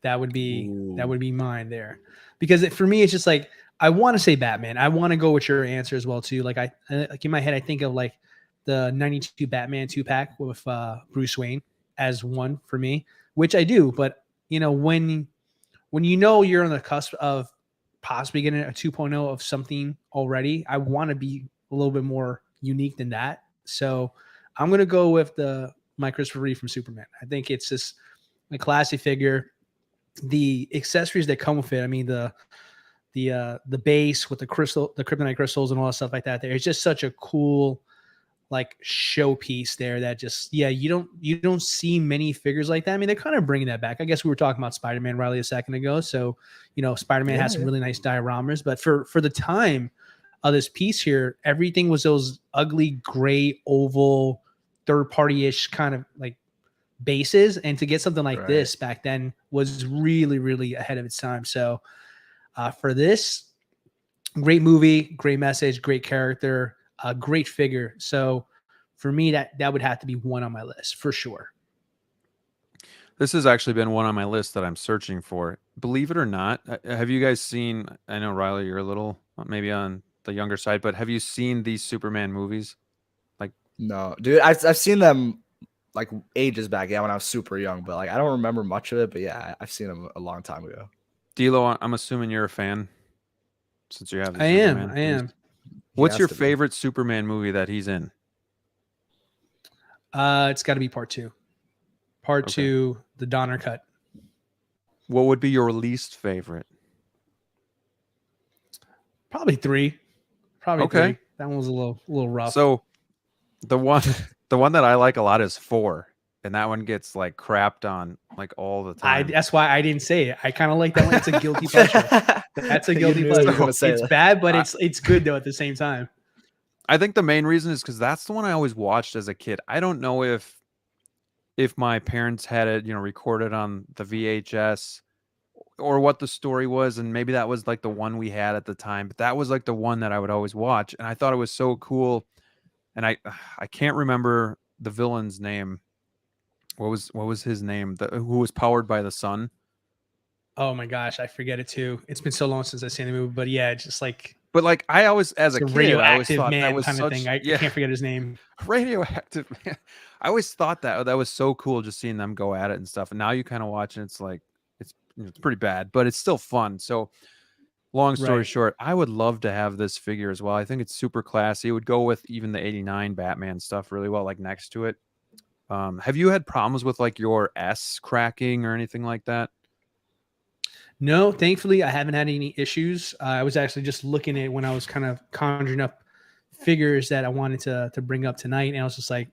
That would be mine there, because for me it's just like I want to say Batman. I want to go with your answer as well too. Like like in my head I think of like the 92 Batman 2-pack with Bruce Wayne as one for me, which I do. But you know when you know you're on the cusp of possibly getting a 2.0 of something already, I want to be a little bit more unique than that. So I'm gonna go with my Christopher Reeve from Superman. I think it's just a classy figure. The accessories that come with it, I mean the base with the kryptonite crystals and all that stuff like that. It's just such a cool like showpiece there that just you don't see many figures like that. I mean, they're kind of bringing that back. I guess we were talking about Spider-Man, Riley, a second ago. So Spider-Man has some really nice dioramas, but for the time of this piece here, everything was those ugly gray oval third-party-ish kind of like bases, and to get something like this back then was really, really ahead of its time. So for this, great movie, great message, great character, great figure. So for me, that would have to be one on my list for sure. This has actually been one on my list that I'm searching for. Believe it or not, have you guys seen, I know Riley, you're a little maybe on the younger side, but have you seen these Superman movies? Like, no, dude, I've seen them like ages back. Yeah, when I was super young, but like I don't remember much of it. But yeah, I've seen them a long time ago. DLO, I'm assuming you're a fan since you have. I am. What's your favorite Superman movie that he's in? It's got to be part 2. Part 2, the Donner cut. What would be your least favorite? Probably 3. Probably 3. That one was a little rough. So the one that I like a lot is 4, and that one gets like crapped on like all the time. That's why I didn't say it. I kind of like that one. It's a guilty pleasure. That's a guilty pleasure. It's bad, but it's good though at the same time. I think the main reason is because that's the one I always watched as a kid. I don't know if my parents had it, recorded on the VHS or what the story was, and maybe that was like the one we had at the time, but that was like the one that I would always watch, and I thought it was so cool. And I can't remember the villain's name. What was his name? Who was powered by the sun? Oh my gosh, I forget it too. It's been so long since I've seen the movie, but yeah, it's just like. But like I always, as a kid, radioactive I always thought man that was kind of thing. I can't forget his name. Radioactive man. I always thought that was so cool, just seeing them go at it and stuff. And now you kind of watch and it's like it's pretty bad, but it's still fun. So long story short, I would love to have this figure as well. I think it's super classy. It would go with even the '89 Batman stuff really well, like next to it. Have you had problems with like your S cracking or anything like that? No, thankfully I haven't had any issues. I was actually just looking at when I was kind of conjuring up figures that I wanted to bring up tonight, and I was just like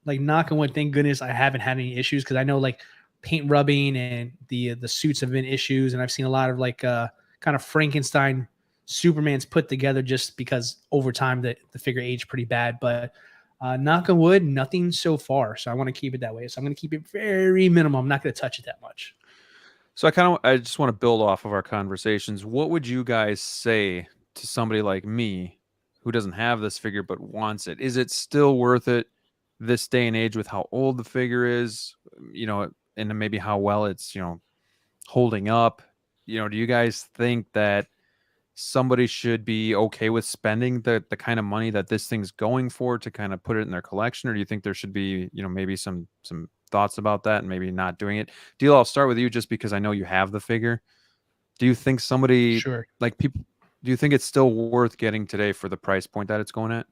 knock on wood, thank goodness I haven't had any issues, because I know like paint rubbing and the suits have been issues, and I've seen a lot of like kind of Frankenstein Superman's put together just because over time the figure aged pretty bad. But knock on wood, nothing so far. So I want to keep it that way. So I'm going to keep it very minimal. I'm not going to touch it that much. So I just want to build off of our conversations. What would you guys say to somebody like me who doesn't have this figure but wants it? Is it still worth it this day and age with how old the figure is, and then maybe how well it's, holding up? Do you guys think that somebody should be okay with spending the kind of money that this thing's going for to kind of put it in their collection? Or do you think there should be, maybe some thoughts about that and maybe not doing it? DLO, I'll start with you just because I know you have the figure. Do you think somebody Sure. like people, do you think it's still worth getting today for the price point that it's going at?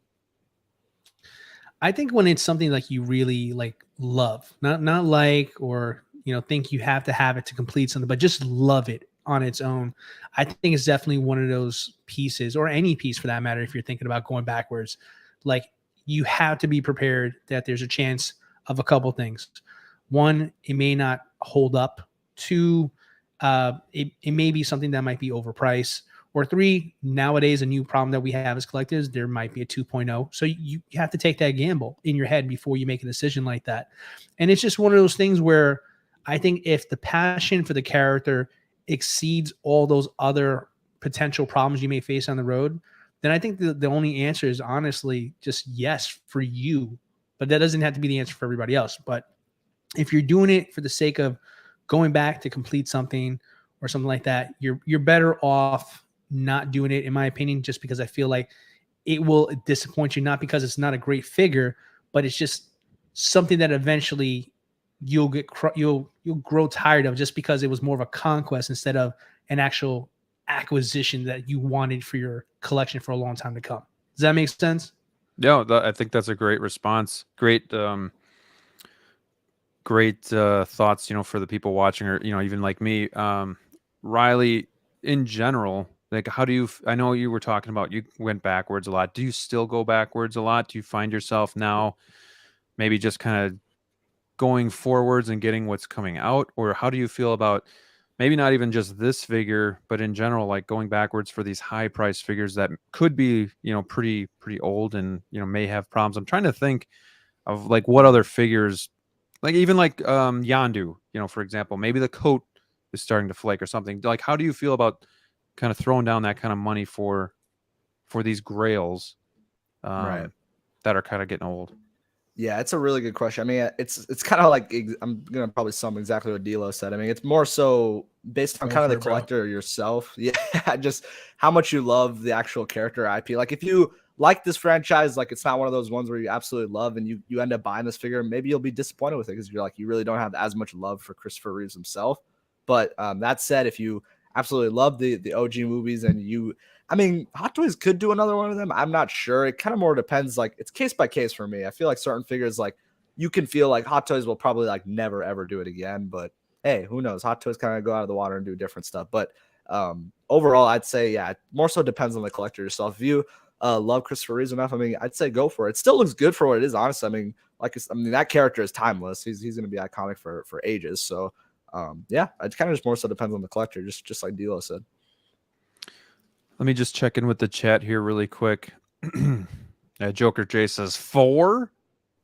I think when it's something like you really like love, not like, or think you have to have it to complete something, but just love it on its own, I think it's definitely one of those pieces, or any piece for that matter. If you're thinking about going backwards, like, you have to be prepared that there's a chance of a couple things. One, it may not hold up. Two, it may be something that might be overpriced. Or three, nowadays, a new problem that we have as collectors, there might be a 2.0. So you have to take that gamble in your head before you make a decision like that. And it's just one of those things where I think if the passion for the character exceeds all those other potential problems you may face on the road, then I think the only answer is honestly just yes for you. But that doesn't have to be the answer for everybody else. But if you're doing it for the sake of going back to complete something or something like that, you're better off not doing it, in my opinion, just because I feel like it will disappoint you, not because it's not a great figure, but it's just something that eventually you'll grow tired of, just because it was more of a conquest instead of an actual acquisition that you wanted for your collection for a long time to come. Does that make sense? Yeah, I think that's a great response. Great thoughts, for the people watching, or, even like me. Riley, in general, like, how do you, I know you were talking about, you went backwards a lot. Do you still go backwards a lot? Do you find yourself now maybe just kind of going forwards and getting what's coming out? Or how do you feel about maybe not even just this figure, but in general, like going backwards for these high price figures that could be, pretty old and, may have problems? I'm trying to think of like what other figures, like even like Yandu, for example, maybe the coat is starting to flake or something. Like, how do you feel about kind of throwing down that kind of money for these grails Right. that are kind of getting old? Yeah, it's a really good question. I mean, it's kind of like, I'm gonna probably sum exactly what D'Lo said. I mean, it's more so based on Go kind of for the it, bro. collector yourself. Yeah, just how much you love the actual character IP. Like, if you like this franchise, like, it's not one of those ones where you absolutely love and you end up buying this figure, maybe you'll be disappointed with it because you're like, you really don't have as much love for Christopher Reeves himself. But that said, if you absolutely love the OG movies and I mean, Hot Toys could do another one of them. I'm not sure. It kind of more depends. Like, it's case by case for me. I feel like certain figures, like, you can feel like Hot Toys will probably like never ever do it again. But hey, who knows? Hot Toys kind of go out of the water and do different stuff. But overall, I'd say, yeah, it more so depends on the collector yourself. If you love Christopher Reeves enough, I mean, I'd say go for it. It still looks good for what it is, honestly. I mean, that character is timeless. He's going to be iconic for ages. So yeah, it kind of just more so depends on the collector, just like D'Lo said. Let me just check in with the chat here really quick. Joker J says 4.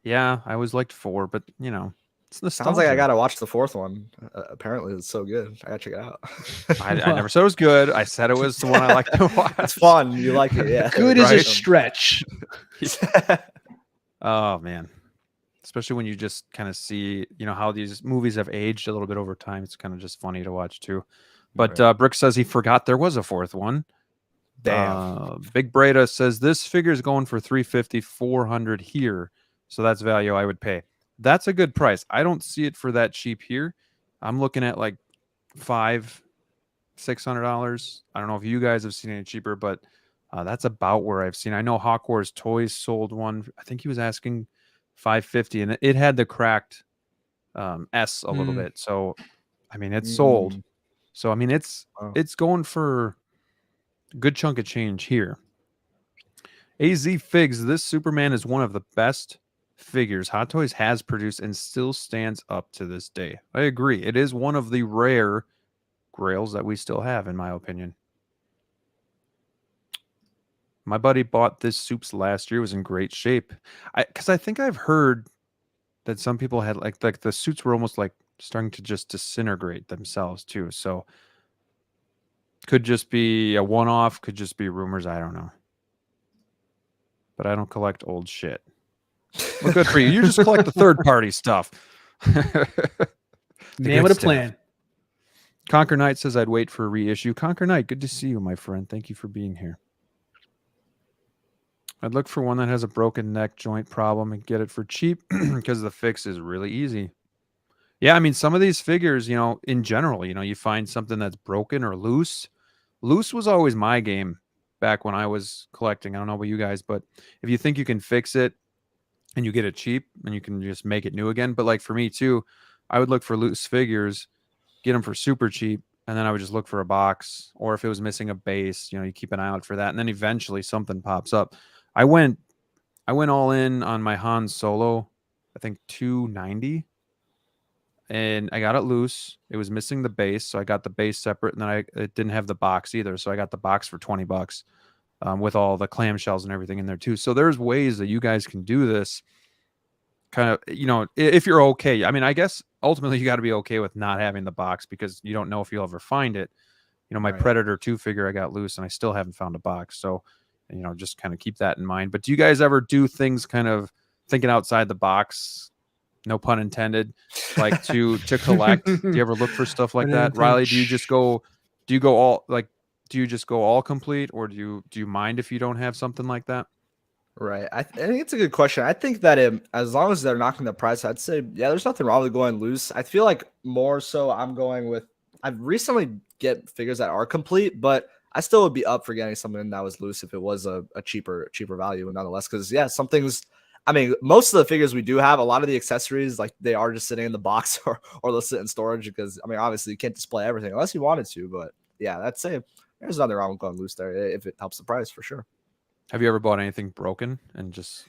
Yeah, I always liked 4, but it's nostalgia. Sounds like I gotta watch the fourth one. Apparently, it's so good. I gotta check it out. I never said it was good. I said it was the one I like to watch. It's fun. You like it, yeah. Good is a stretch. Oh man, especially when you just kind of see, how these movies have aged a little bit over time. It's kind of just funny to watch too. But Right. Brick says he forgot there was a fourth one. Damn. Big Breda says this figure is going for 350, 400 here, so that's value I would pay. That's a good price. I don't see it for that cheap here. I'm looking at like $500-$600. I don't know if you guys have seen any cheaper, but that's about where I've seen. I know Hawk Wars Toys sold one. I think he was asking $550, and it had the cracked S a little bit. So I mean, it's sold. So I mean, it's going for a good chunk of change here. AZ Figs, this Superman is one of the best figures Hot Toys has produced and still stands up to this day. I agree. It is one of the rare grails that we still have, in my opinion. My buddy bought this Soups last year. It was in great shape. Because I think I've heard that some people had like the suits were almost like starting to just disintegrate themselves too. So could just be a one-off, could just be rumors. I don't know. But I don't collect old shit. Well, good for you. You just collect the third-party stuff. Man with a plan. Conquer Knight says I'd wait for a reissue. Conquer Knight, good to see you, my friend. Thank you for being here. I'd look for one that has a broken neck joint problem and get it for cheap because the fix is really easy. Yeah, I mean, some of these figures, in general, you find something that's broken or loose. Loose was always my game back when I was collecting. I don't know about you guys, but if you think you can fix it and you get it cheap and you can just make it new again. But like for me too, I would look for loose figures, get them for super cheap, and then I would just look for a box, or if it was missing a base, you keep an eye out for that. And then eventually something pops up. I went all in on my Han Solo, I think 290, and I got it loose. It was missing the base, so I got the base separate, and then it didn't have the box either, so I got the box for $20 with all the clamshells and everything in there too. So there's ways that you guys can do this kind of, if you're okay. I mean, I guess ultimately you got to be okay with not having the box because you don't know if you'll ever find it. My Right. Predator 2 figure I got loose and I still haven't found a box. So, just kind of keep that in mind. But do you guys ever do things kind of thinking outside the box? No pun intended. Like to collect. Do you ever look for stuff like that? Riley, do you just go all complete, or do you mind if you don't have something like that? Right. I think it's a good question. I think that as long as they're knocking the price, I'd say, yeah, there's nothing wrong with going loose. I feel like more so I've recently get figures that are complete, but I still would be up for getting something that was loose if it was a cheaper value nonetheless. Because yeah, most of the figures we do have, a lot of the accessories, like they are just sitting in the box or they'll sit in storage because obviously you can't display everything unless you wanted to. But yeah, I'd say there's nothing wrong with going loose there if it helps the price for sure. Have you ever bought anything broken and just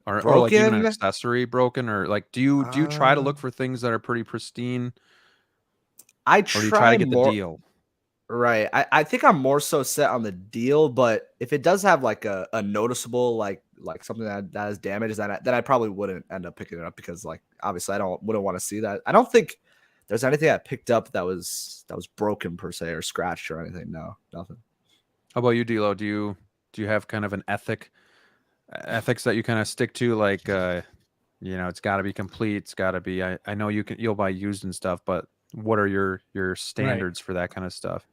or like even an accessory broken, or like do you try to look for things that are pretty pristine? Or do you try to get the deal? Right. I think I'm more so set on the deal, but if it does have like a noticeable like something that is damaged, then I probably wouldn't end up picking it up because like obviously wouldn't want to see that. I don't think there's anything I picked up that was broken per se or scratched or anything. No, nothing. How about you, DLO? Do you have kind of an ethics that you kind of stick to? Like it's got to be complete. It's got to be. I know you'll buy used and stuff, but what are your standards for that kind of stuff?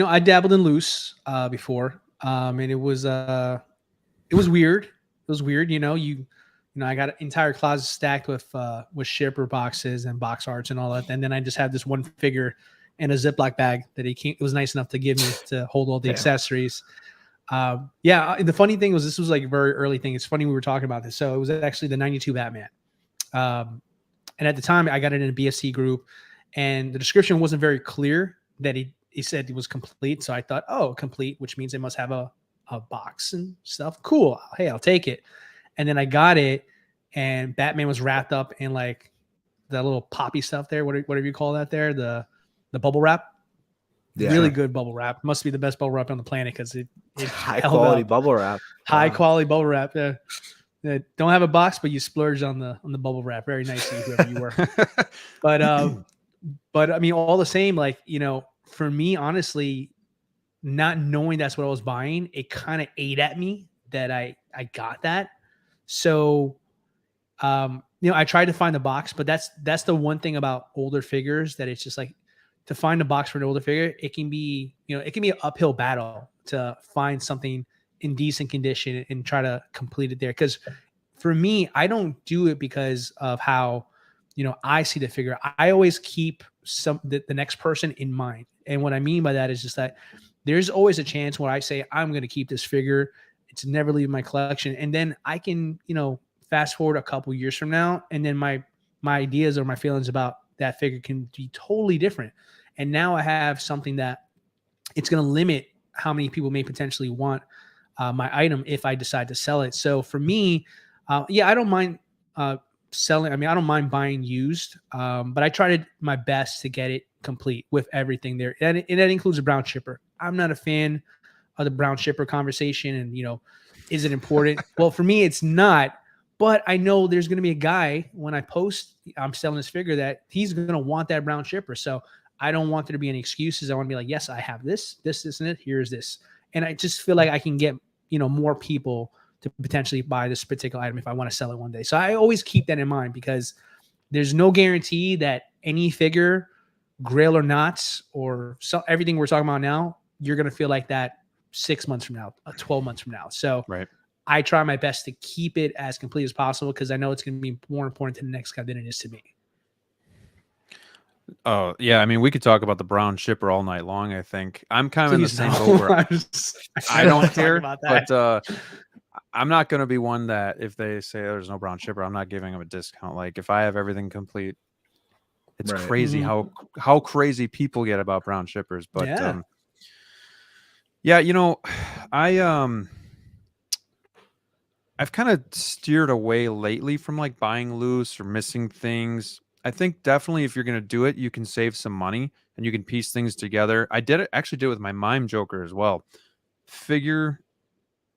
I dabbled in loose before, and it was weird. It was weird. I got an entire closet stacked with shipper boxes and box arts and all that, and then I just had this one figure in a Ziploc bag that it was nice enough to give me to hold all the accessories. The funny thing was this was like a very early thing. It's funny we were talking about this. So it was actually the 92 Batman. And at the time I got it in a BFC group and the description wasn't very clear that he said it was complete. So I thought, oh, complete, which means they must have a box and stuff. Cool. Hey, I'll take it. And then I got it and Batman was wrapped up in like the little poppy stuff there. Whatever you call that there, the bubble wrap. Yeah. Really good bubble wrap. Must be the best bubble wrap on the planet because it high quality bubble wrap. High quality bubble wrap. Yeah. Don't have a box, but you splurged on the bubble wrap. Very nicely, whoever you were. But all the same, like for me, honestly, not knowing that's what I was buying, it kind of ate at me that I got that. So, I tried to find the box, but that's the one thing about older figures that it's just like to find a box for an older figure. It can be an uphill battle to find something in decent condition and try to complete it there. Because for me, I don't do it because of how I see the figure. I always keep the next person in mind, and what I mean by that is just that there's always a chance where I say I'm going to keep this figure. It's never leaving my collection, and then I can fast forward a couple years from now, and then my ideas or my feelings about that figure can be totally different. And now I have something that it's going to limit how many people may potentially want my item if I decide to sell it. So for me, I don't mind selling. I don't mind buying used, but I tried my best to get it complete with everything there. And that includes a brown chipper. I'm not a fan the brown shipper conversation and, is it important? Well, for me, it's not. But I know there's going to be a guy when I post, I'm selling this figure that he's going to want that brown shipper. So I don't want there to be any excuses. I want to be like, yes, I have this, and it. Here's this. And I just feel like I can get, more people to potentially buy this particular item if I want to sell it one day. So I always keep that in mind because there's no guarantee that any figure, grail or not, or everything we're talking about now, you're going to feel like that 6 months from now, 12 months from now. So right. I try my best to keep it as complete as possible because I know it's going to be more important to the next guy than it is to me. Oh, yeah. I mean, we could talk about the brown shipper all night long, I think. I'm kind of in the same boat where I don't care, but I'm not going to be one that if they say there's no brown shipper, I'm not giving them a discount. Like if I have everything complete, it's crazy how crazy people get about brown shippers. But I've kind of steered away lately from like buying loose or missing things. I think definitely if you're going to do it, you can save some money and you can piece things together. I actually did it with my Mime Joker as well. Figure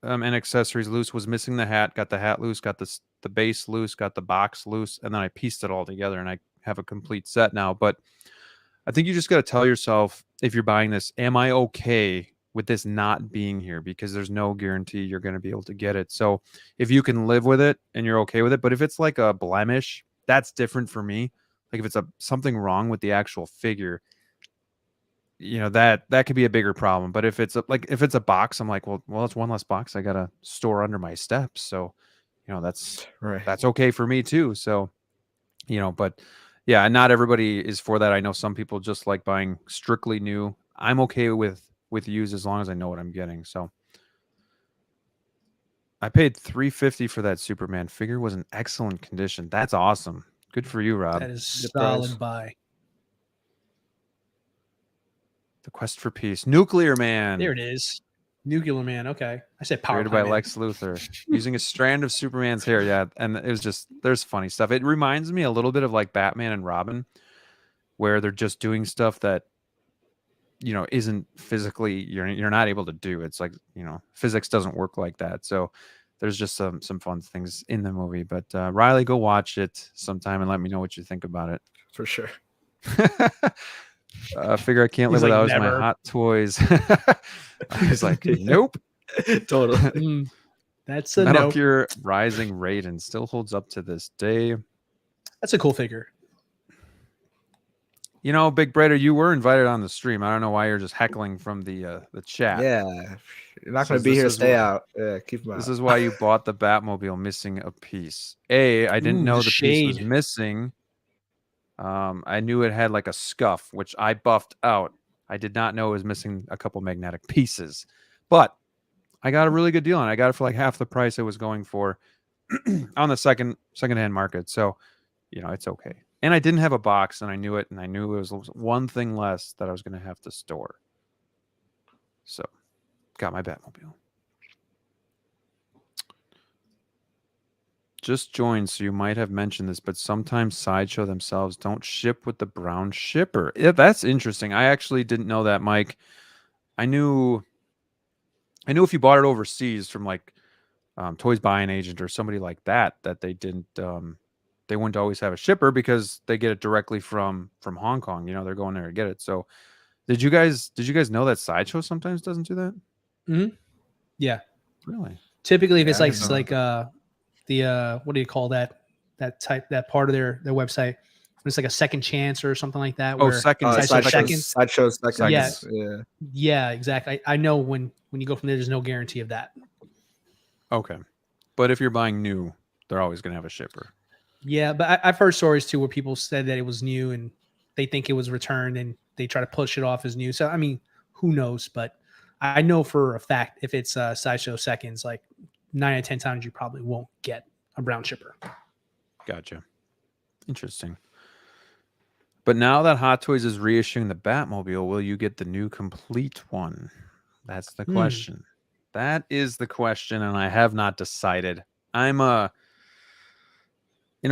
and accessories loose, was missing the hat, got the hat loose, got the base loose, got the box loose, and then I pieced it all together and I have a complete set now. But I think you just got to tell yourself, if you're buying this, am I okay with this not being here? Because there's no guarantee you're going to be able to get it. So if you can live with it and you're okay with it, but if it's like a blemish, that's different for me. Like if it's something wrong with the actual figure, that could be a bigger problem. But if it's a box, I'm like, well, it's one less box I got to store under my steps. So, that's right. That's okay for me too. So, but yeah, not everybody is for that. I know some people just like buying strictly new. I'm okay with used as long as I know what I'm getting. So I paid $350 for that Superman figure. It was in excellent condition. That's awesome. Good for you, Rob. That is solid buy. The Quest for Peace. Nuclear Man. There it is. Nuclear Man. Okay. I said Power Created by Lex Luthor. Using a strand of Superman's hair. Yeah. And it was just, there's funny stuff. It reminds me a little bit of like Batman and Robin, where they're just doing stuff that, isn't physically, you're not able to do. It's like, physics doesn't work like that. So there's just some fun things in the movie. But Riley, go watch it sometime and let me know what you think about it. For sure. Figure I can't live without is my Hot Toys. I was like, nope. Totally. That's a Metal Gear Rising Raiden still holds up to this day. That's a cool figure. Big Braider, you were invited on the stream. I don't know why you're just heckling from the chat. Yeah, you're not going to be here. Stay out. Yeah, keep them out. This is why you bought the Batmobile missing a piece. I didn't know the piece was missing. I knew it had like a scuff, which I buffed out. I did not know it was missing a couple magnetic pieces, but I got a really good deal, and I got it for like half the price it was going for on the secondhand market. So, it's okay. And I didn't have a box, and I knew it, and I knew it was one thing less that I was going to have to store. So, got my Batmobile. Just joined, so you might have mentioned this, but sometimes Sideshow themselves don't ship with the brown shipper. Yeah, that's interesting. I actually didn't know that, Mike. I knew if you bought it overseas from like Toys Buying Agent or somebody like that they didn't they wouldn't always have a shipper because they get it directly from Hong Kong. They're going there to get it. So did you guys know that Sideshow sometimes doesn't do that? Mm-hmm. Yeah. Really? Typically, if it's like the what do you call that part of their website? It's like a second chance or something like that. Sideshow seconds. Yeah, exactly. I know when you go from there, there's no guarantee of that. Okay, but if you're buying new, they're always going to have a shipper. Yeah, but I've heard stories too where people said that it was new and they think it was returned and they try to push it off as new. So I mean, who knows? But I know for a fact if it's Sideshow seconds, like 9 out of 10 times you probably won't get a brown shipper. Gotcha. Interesting. But now that Hot Toys is reissuing the Batmobile, will you get the new complete one? That's the question. That is the question, and I have not decided. In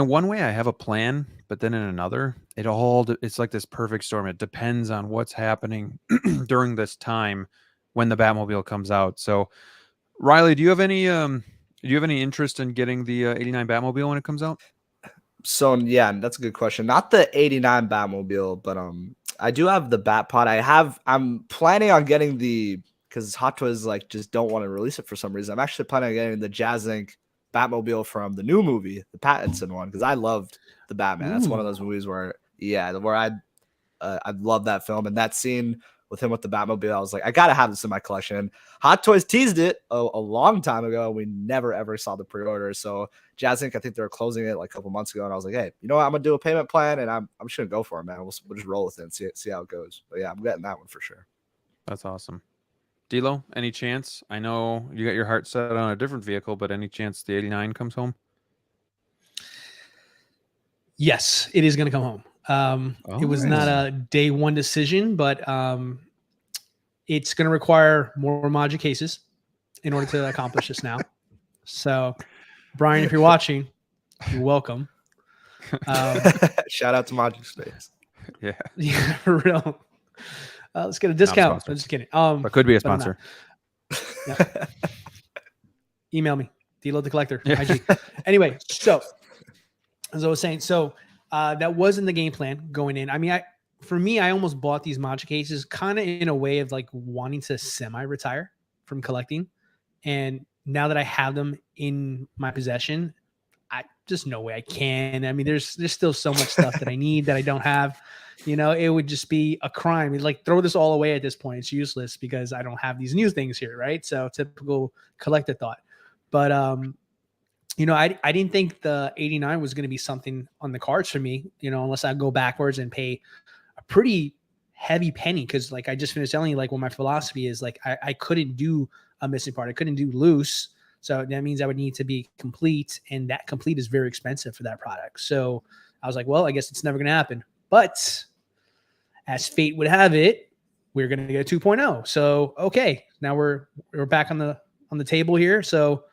a one way, I have a plan, but then in another, it's like this perfect storm. It depends on what's happening during this time when the Batmobile comes out. So, Riley, do you have any interest in getting the 89 Batmobile when it comes out? So yeah, that's a good question. Not the 89 Batmobile, but I do have the Bat Pod. I'm planning on getting because Hot Toys like just don't want to release it for some reason. I'm actually planning on getting the Jazz Inc. Batmobile from the new movie, the Pattinson one, because I loved the Batman. That's one of those movies where I love that film, and that scene with him with the Batmobile, I was like, I gotta have this in my collection. And Hot Toys teased it a long time ago. We never ever saw the pre-order. So Jazz Inc., I think they were closing it like a couple months ago, and I was like, hey, you know what? I'm gonna do a payment plan, and I'm just gonna go for it, man. We'll just roll with it and see how it goes. But yeah, I'm getting that one for sure. That's awesome. DLO, any chance? I know you got your heart set on a different vehicle, but any chance the 89 comes home? Yes, it is going to come home. It was not a day one decision, but it's going to require more Maji cases in order to accomplish this now. So, Brian, if you're watching, you're welcome. Shout out to Maji Space. Yeah, for real. Let's get a discount. I'm just kidding. But could be a sponsor. Yep. Email me, DLO The Collector. Yeah. IG. Anyway, so as I was saying, that wasn't the game plan going in. I mean, for me, I almost bought these matcha cases kind of in a way of like wanting to semi-retire from collecting. And now that I have them in my possession, I just no way I can. I mean, there's still so much stuff that I need that I don't have. You know, it would just be a crime. It's like throw this all away at this point. It's useless because I don't have these new things here, right? So typical collector thought. But you know, I didn't think the 89 was going to be something on the cards for me, you know, unless I go backwards and pay a pretty heavy penny. Cause like I just finished telling you, like what my philosophy is, like I couldn't do a missing part. I couldn't do loose. So that means I would need to be complete, and that complete is very expensive for that product. So I was like, well, I guess it's never going to happen. But as fate would have it, we're going to get a 2.0. So, okay, now we're back on the table here. So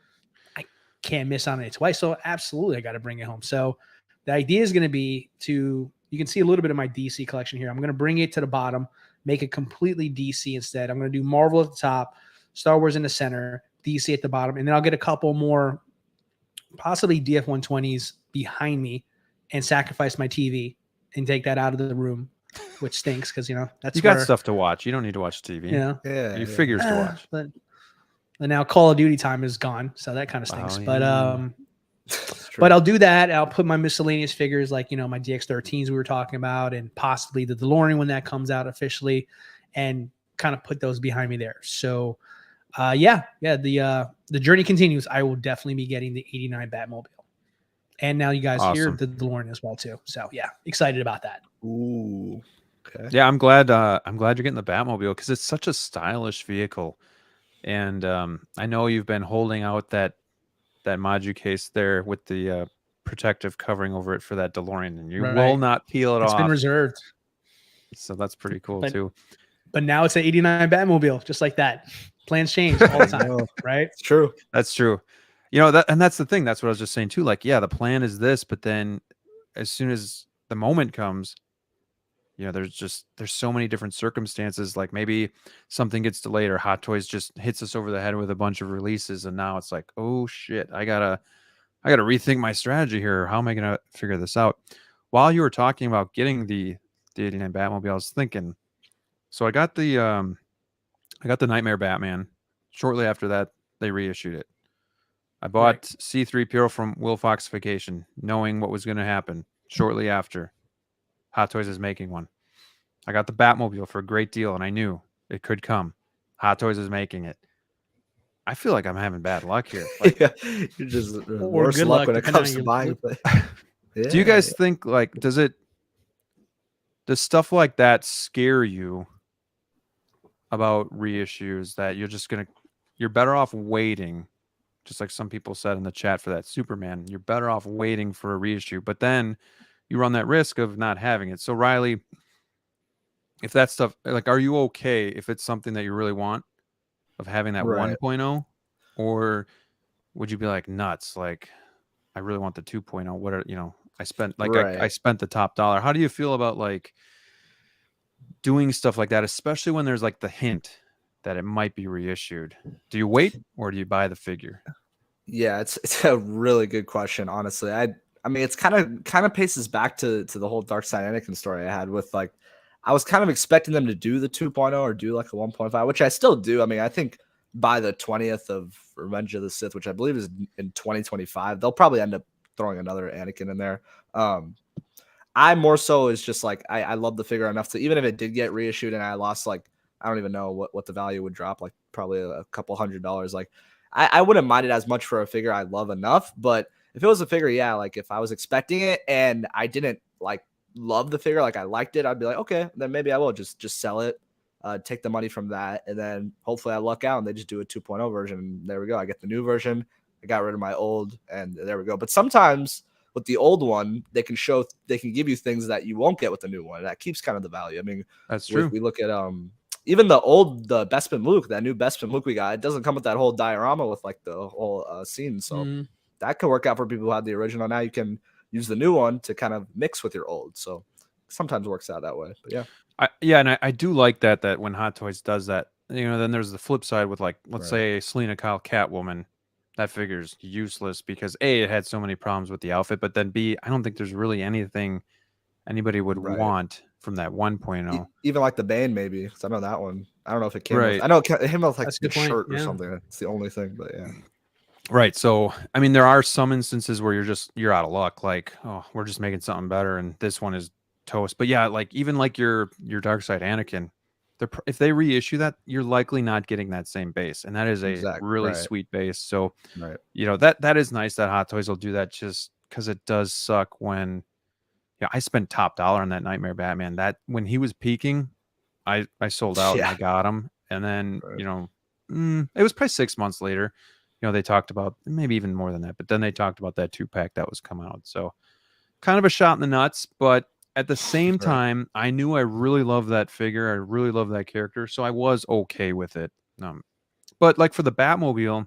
I can't miss on it twice. So absolutely, I got to bring it home. So the idea is going to be you can see a little bit of my DC collection here. I'm going to bring it to the bottom, make it completely DC instead. I'm going to do Marvel at the top, Star Wars in the center, DC at the bottom, and then I'll get a couple more possibly DF-120s behind me and sacrifice my TV and take that out of the room, which stinks because, you know, that's you got stuff to watch. You don't need to watch TV. Yeah, you figures to watch. But now Call of Duty time is gone, so that kind of stinks. But I'll do that. I'll put my miscellaneous figures, like, you know, my DX-13s we were talking about, and possibly the DeLorean when that comes out officially, and kind of put those behind me there. So, the journey continues. I will definitely be getting the 89 Batmobile, and now you guys hear the DeLorean as well too. So yeah, excited about that. Ooh, okay. Yeah, I'm glad you're getting the Batmobile because it's such a stylish vehicle, and I know you've been holding out that Maju case there with the protective covering over it for that DeLorean, and you will not peel it off. It's been reserved, so that's pretty cool too. But now it's an 89 Batmobile, just like that. Plans change all the time, right? It's true. That's true. You know, that's the thing. That's what I was just saying too. Like, yeah, the plan is this, but then as soon as the moment comes, you know, there's so many different circumstances. Like maybe something gets delayed, or Hot Toys just hits us over the head with a bunch of releases, and now it's like, oh shit, I gotta rethink my strategy here. How am I gonna figure this out? While you were talking about getting the 89 Batmobile, I was thinking, so I got the Nightmare Batman. Shortly after that, they reissued it. I bought C-3PO from Will Fox Vacation, knowing what was going to happen. Shortly after, Hot Toys is making one. I got the Batmobile for a great deal, and I knew it could come. Hot Toys is making it. I feel like I'm having bad luck here. Like, you're just worse luck when it comes to buying. Do you guys think, like, does stuff like that scare you about reissues, that you're better off waiting, just like some people said in the chat for that Superman, you're better off waiting for a reissue, but then you run that risk of not having it. So Riley, if that stuff, like, are you okay if it's something that you really want, of having that 1.0, or would you be like, nuts, like I really want the 2.0? What are, you know, I spent like I spent the top dollar. How do you feel about like doing stuff like that, especially when there's like the hint that it might be reissued. Do you wait or do you buy the figure? Yeah, it's a really good question, honestly. I mean, it's kind of paces back to the whole Dark Side Anakin story I had with like, I was kind of expecting them to do the 2.0 or do like a 1.5, which I still do. I mean, I think by the 20th of Revenge of the Sith, which I believe is in 2025, they'll probably end up throwing another Anakin in there. I more so is just like I love the figure enough to, even if it did get reissued and I lost, like, I don't even know what the value would drop, like probably a couple $100. Like I wouldn't mind it as much for a figure I love enough. But if it was a figure, yeah, like if I was expecting it and I didn't like love the figure, like I liked it, I'd be like, okay, then maybe I will just sell it, take the money from that, and then hopefully I luck out and they just do a 2.0 version. And there we go. I get the new version. I got rid of my old, and there we go. But sometimes with the old one, they can give you things that you won't get with the new one. That keeps kind of the value. I mean, That's true. We look at even the Bespin Luke, that new Bespin Luke we got, it doesn't come with that whole diorama with like the whole scene. So that could work out for people who had the original. Now you can use the new one to kind of mix with your old. So sometimes it works out that way. But yeah. And I do like that when Hot Toys does that, then there's the flip side with, like, let's say Selena Kyle Catwoman. That figure's useless because A, it had so many problems with the outfit, but then B, I don't think there's really anything anybody would want from that 1.0. Even like the Bane, maybe, because I know that one. I don't know if it came with, Right. I know it came with like That's a the good point. shirt or Yeah. something. It's the only thing, but yeah. Right. So, I mean, there are some instances where you're out of luck. Like, oh, we're just making something better, and this one is toast. But yeah, like even like your Dark Side Anakin, if they reissue that, you're likely not getting that same base, and that is a really sweet base. So, that is nice that Hot Toys will do that, just because it does suck when, I spent top dollar on that Nightmare Batman. That when he was peaking, I sold out and I got him, and then it was probably 6 months later. They talked about maybe even more than that, but then they talked about that 2-pack that was coming out. So kind of a shot in the nuts, but at the same time, I knew I really loved that figure. I really loved that character. So I was okay with it. But like for the Batmobile,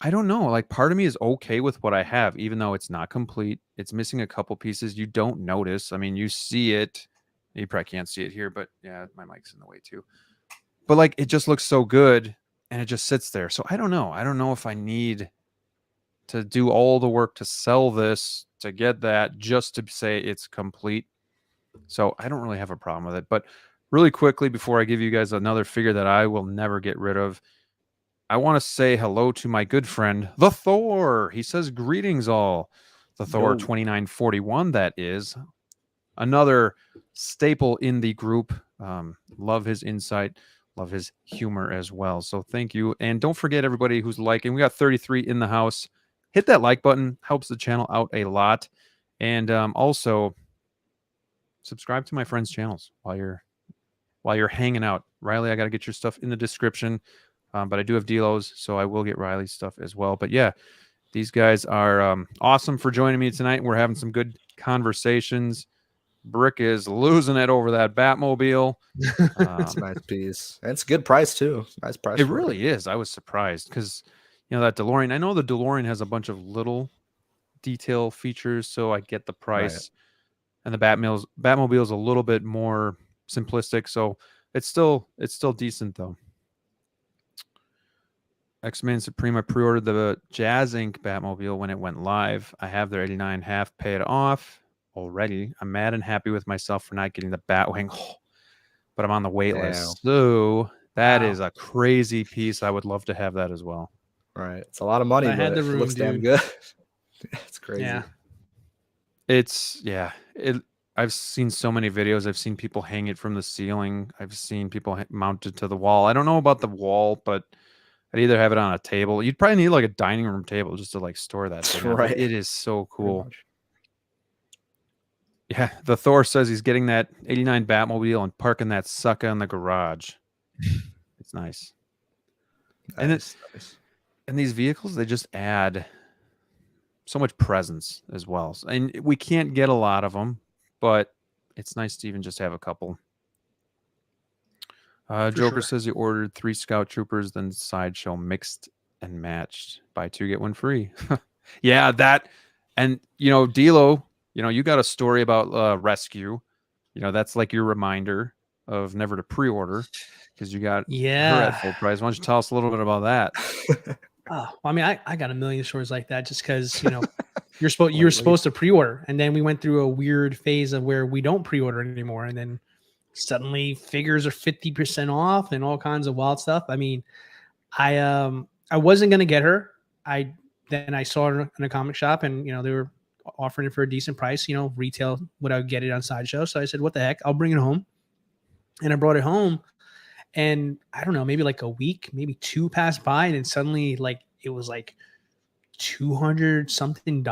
I don't know. Like part of me is okay with what I have, even though it's not complete. It's missing a couple pieces. You don't notice. I mean, you see it. You probably can't see it here, but yeah, my mic's in the way too. But like, it just looks so good. And it just sits there. So I don't know. I don't know if I need to do all the work to sell this, to get that, just to say it's complete. So I don't really have a problem with it. But really quickly, before I give you guys another figure that I will never get rid of, I want to say hello to my good friend, the Thor. He says, greetings all. The Thor 2941, that is. Another staple in the group. Love his insight. Love his humor as well. So thank you. And don't forget, everybody who's liking, we got 33 in the house. Hit that like button. Helps the channel out a lot. And also subscribe to my friends' channels while you're hanging out. Riley, I got to get your stuff in the description. But I do have DLOs, so I will get Riley's stuff as well. But yeah, these guys are awesome for joining me tonight. We're having some good conversations. Brick is losing it over that Batmobile. It's a nice piece. And it's a good price too. Nice price. It really is. I was surprised because that DeLorean. I know the DeLorean has a bunch of little detail features, so I get the price. And the Batmobile is a little bit more simplistic, so it's still decent though. X-Men Supreme. I pre-ordered the Jazz Inc. Batmobile when it went live. I have their 89 half paid off already. I'm mad and happy with myself for not getting the Batwing, but I'm on the wait list. So that is a crazy piece. I would love to have that as well. Right. It's a lot of money, but had the it room, looks damn dude. good. It's crazy. Yeah. I've seen so many videos. I've seen people hang it from the ceiling. I've seen people mount it to the wall. I don't know about the wall, but I'd either have it on a table. You'd probably need like a dining room table just to like store that thing. Right. It is so cool. Yeah, the Thor says he's getting that 89 Batmobile and parking that sucker in the garage. It's nice. And these vehicles, they just add so much presence as well. And we can't get a lot of them, but it's nice to even just have a couple. Joker says he ordered 3 Scout Troopers, then Sideshow mixed and matched. Buy 2, get 1 free. Yeah, that. And, DLO, you got a story about rescue. That's like your reminder of never to pre-order because you got her Yeah. at full price. Why don't you tell us a little bit about that? Oh, I mean, I got a million stories like that just because, you know, you're Lately. supposed to pre-order, and then we went through a weird phase of where we don't pre-order anymore, and then suddenly figures are 50% off and all kinds of wild stuff. I mean, I wasn't gonna get her. Then I saw her in a comic shop, and you know they were offering it for a decent price. You know, retail would I get it on Sideshow? So I said, "What the heck? I'll bring it home." And I brought it home, and I don't know, maybe like a week, maybe two passed by, and then suddenly like it was like $200 something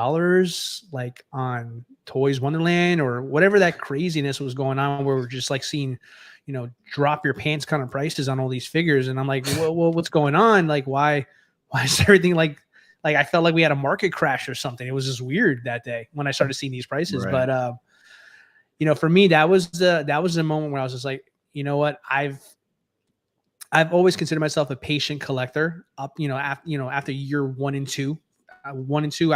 like on Toys Wonderland or whatever that craziness was going on, where we're just like seeing, you know, drop your pants kind of prices on all these figures. And I'm like, well, what's going on? Like, why is everything like I felt like we had a market crash or something. It was just weird that day when I started seeing these prices. Right. But you know, for me, that was the moment where I was just like, you know what, I've always considered myself a patient collector. After year 1 and 2, I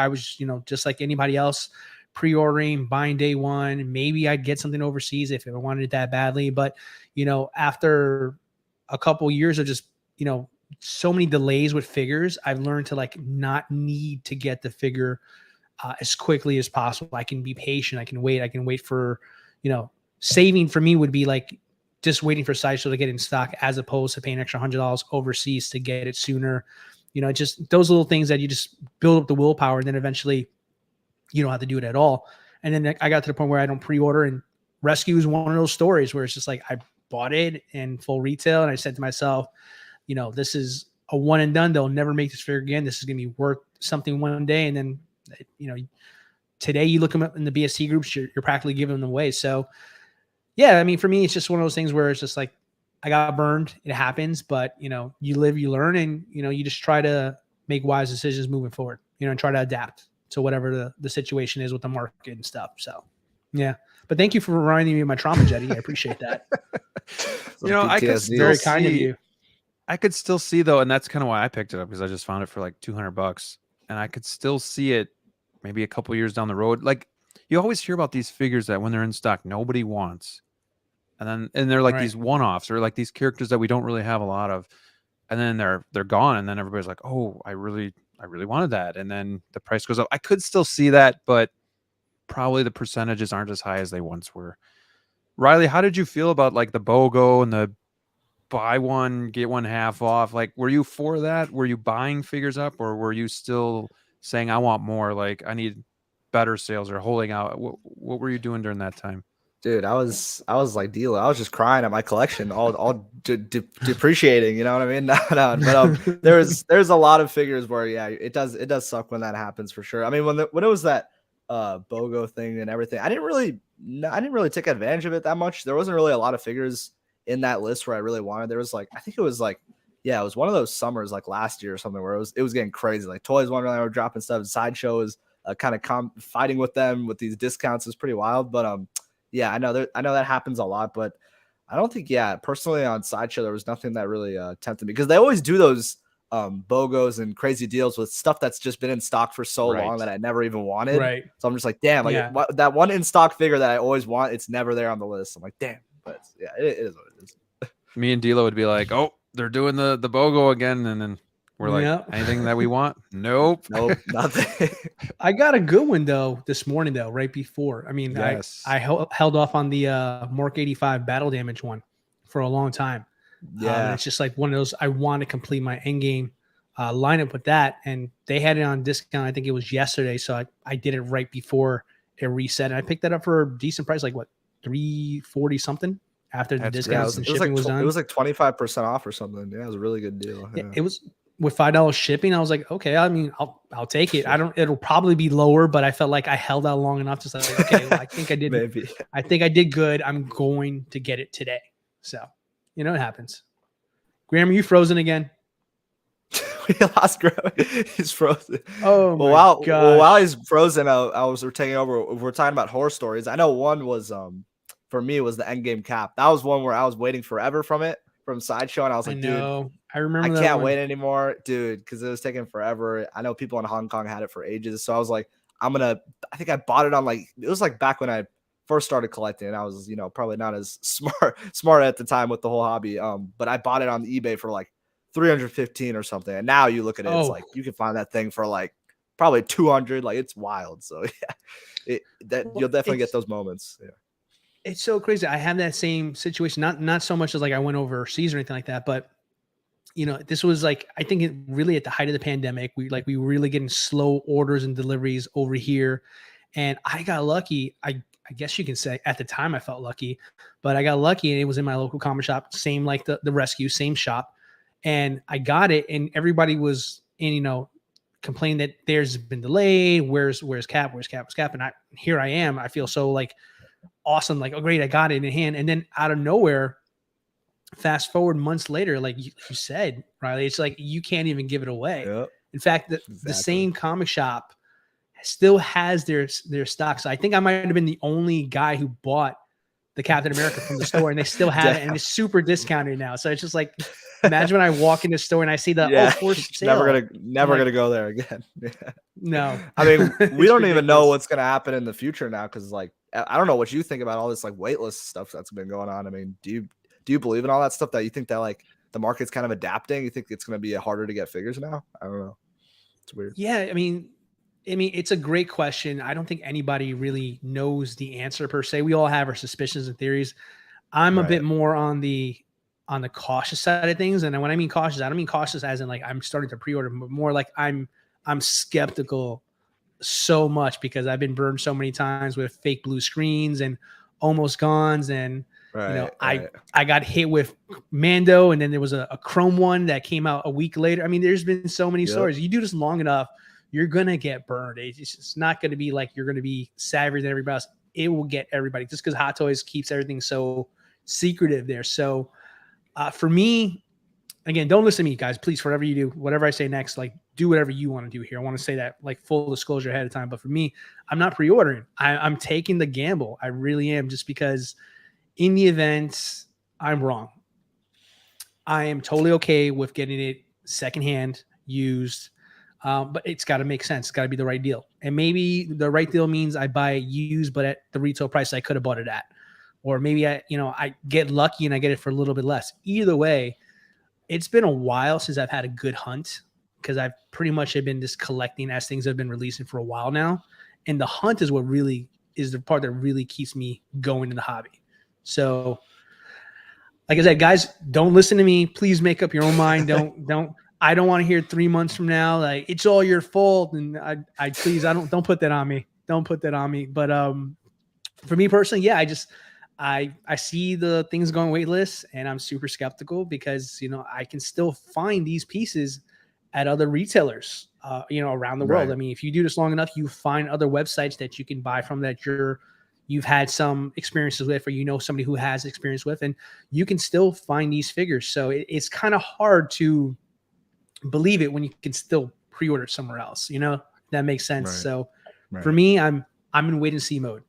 was, you know, just like anybody else, pre-ordering, buying day one. Maybe I'd get something overseas if I wanted it that badly. But, you know, after a couple years of just, you know, so many delays with figures, I've learned to like not need to get the figure as quickly as possible. I can be patient. I can wait for, you know, saving for me would be like just waiting for Sideshow to get in stock as opposed to paying extra $100 overseas to get it sooner. You know, just those little things that you just build up the willpower, and then eventually you don't have to do it at all. And then I got to the point where I don't pre-order, and Rescue is one of those stories where it's just like I bought it in full retail and I said to myself, you know, this is a one and done. They'll never make this figure again. This is going to be worth something one day. And then, you know, today you look them up in the BSC groups, you're practically giving them away. So yeah, I mean, for me, it's just one of those things where it's just like, I got burned. It happens, but you know, you live, you learn, and you know, you just try to make wise decisions moving forward, you know, and try to adapt to whatever the situation is with the market and stuff. So yeah, but thank you for reminding me of my trauma, Jetty. I appreciate that. You know, I could still Very kind of you. I could still see though, and that's kind of why I picked it up, because I just found it for like $200, and I could still see it maybe a couple years down the road. Like you always hear about these figures that when they're in stock, nobody wants. And they're like these one-offs, or like these characters that we don't really have a lot of, and then they're gone, and then everybody's like, oh, I really wanted that, and then the price goes up. I could still see that, but probably the percentages aren't as high as they once were. Riley, how did you feel about like the BOGO and the buy one get one half off? Like, were you for that? Were you buying figures up, or were you still saying I want more, like I need better sales, or holding out? What were you doing during that time? Dude, I was like DLO. I was just crying at my collection, all depreciating. You know what I mean? But there's a lot of figures where it does suck when that happens for sure. I mean, when it was that BOGO thing and everything, I didn't really take advantage of it that much. There wasn't really a lot of figures in that list where I really wanted. There was like, I think it was like, yeah, it was one of those summers like last year or something where it was getting crazy. Like Toys Wonderland were dropping stuff. Sideshow was kind of fighting with them with these discounts. Is pretty wild, but yeah, I know that happens a lot, but I don't think, personally on Sideshow, there was nothing that really tempted me, because they always do those BOGOs and crazy deals with stuff that's just been in stock for so long that I never even wanted. Right. So I'm just like, damn, like that one in stock figure that I always want, it's never there on the list. I'm like, damn, but yeah, it is what it is. Me and DLO would be like, oh, they're doing the BOGO again, and then we're like, anything that we want? Nope, nothing. I got a good one though this morning though, right before. I mean, yes. I held off on the Mark 85 battle damage one for a long time. Yeah, and it's just like one of those. I want to complete my end game lineup with that, and they had it on discount. I think it was yesterday, so I did it right before it reset, and I picked that up for a decent price, like what, $340 something after the discounts and shipping was done. It was like 25% off or something. Yeah, it was a really good deal. Yeah, it was. With $5 shipping, I was like, okay, I mean, I'll take it. It'll probably be lower, but I felt like I held out long enough to say, like, okay, well, I think I did. Maybe. I think I did good. I'm going to get it today. So, you know, it happens. Graham, are you frozen again? We lost Graham. He's frozen. Oh my God. Well, while he's frozen, we're taking over. We're talking about horror stories. I know one was for me was the Endgame cap. That was one where I was waiting forever from Sideshow, and I was like, dude, I remember. I can't wait anymore, dude, because it was taking forever. I know people in Hong Kong had it for ages, so I was like, I think I bought it on it was like back when I first started collecting, and I was, probably not as smart at the time with the whole hobby. But I bought it on eBay for like 315 or something. And now you look at it, it's like you can find that thing for like probably 200. Like, it's wild. So yeah, you'll definitely get those moments. Yeah. It's so crazy. I have that same situation, not so much as like I went overseas or anything like that, but this was like, I think it really at the height of the pandemic, we were really getting slow orders and deliveries over here. And I got lucky. I guess you can say at the time I felt lucky, but I got lucky and it was in my local comic shop, same like the rescue, same shop. And I got it and everybody was complaining that theirs has been delayed. Where's Cap? And here I am. I feel so like awesome. Like, oh great, I got it in hand. And then out of nowhere, fast forward months later, like you said, Riley, it's like you can't even give it away. Yep. In fact, the same comic shop still has their stock. So I think I might have been the only guy who bought the Captain America from the store, and they still have it, and it's super discounted now. So it's just like, imagine when I walk in the store and I see the for sale. Never gonna go there again. No, I mean, we don't even know what's gonna happen in the future now, because like I don't know what you think about all this like waitlist stuff that's been going on. I mean, do you believe in all that stuff? That you think that like the market's kind of adapting? You think it's gonna be harder to get figures now? I don't know. It's weird. Yeah, I mean, it's a great question. I don't think anybody really knows the answer per se. We all have our suspicions and theories. I'm a bit more on the cautious side of things. And when I mean cautious, I don't mean cautious as in like I'm starting to pre-order, but more like I'm skeptical so much because I've been burned so many times with fake blue screens and almost gones. And I got hit with Mando, and then there was a chrome one that came out a week later. I mean, there's been so many stories. You do this long enough, you're going to get burned. It's not going to be like you're going to be savvier than everybody else. It will get everybody, just because Hot Toys keeps everything so secretive there. So for me, again, don't listen to me, guys. Please, whatever you do, whatever I say next, like do whatever you want to do here. I want to say that like full disclosure ahead of time. But for me, I'm not pre-ordering. I'm taking the gamble. I really am, just because in the event I'm wrong, I am totally okay with getting it secondhand, used. But it's got to make sense. It's got to be the right deal. And maybe the right deal means I buy it used, but at the retail price I could have bought it at. Or maybe I get lucky and I get it for a little bit less. Either way, it's been a while since I've had a good hunt, because I've pretty much been just collecting as things have been releasing for a while now. And the hunt is what really is the part that really keeps me going in the hobby. So like I said, guys, don't listen to me. Please make up your own mind. I don't want to hear 3 months from now, like it's all your fault. And I please, don't put that on me. Don't put that on me. But for me personally, yeah, I see the things going waitlist, and I'm super skeptical because, I can still find these pieces at other retailers, around the world. Right. I mean, if you do this long enough, you find other websites that you can buy from that you've had some experiences with, or somebody who has experience with, and you can still find these figures. So it's kind of hard to believe it when you can still pre-order somewhere else. That makes sense. Right. So for me, I'm in wait and see mode.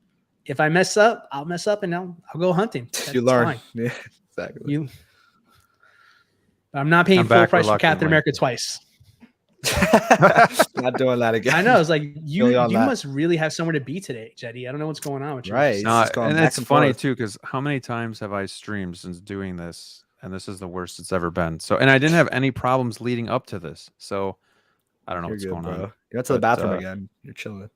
If I mess up, I'll mess up and I'll go hunting. That's you learn. Fine. Yeah, exactly. I'm not paying full price for Captain America twice. Not doing that again. I know. It's like you must really have somewhere to be today, Jetty. I don't know what's going on with you. Right. No, and it's funny too, because how many times have I streamed since doing this? And this is the worst it's ever been. So, and I didn't have any problems leading up to this. So I don't know what's going on. You went to the bathroom again. You're chilling.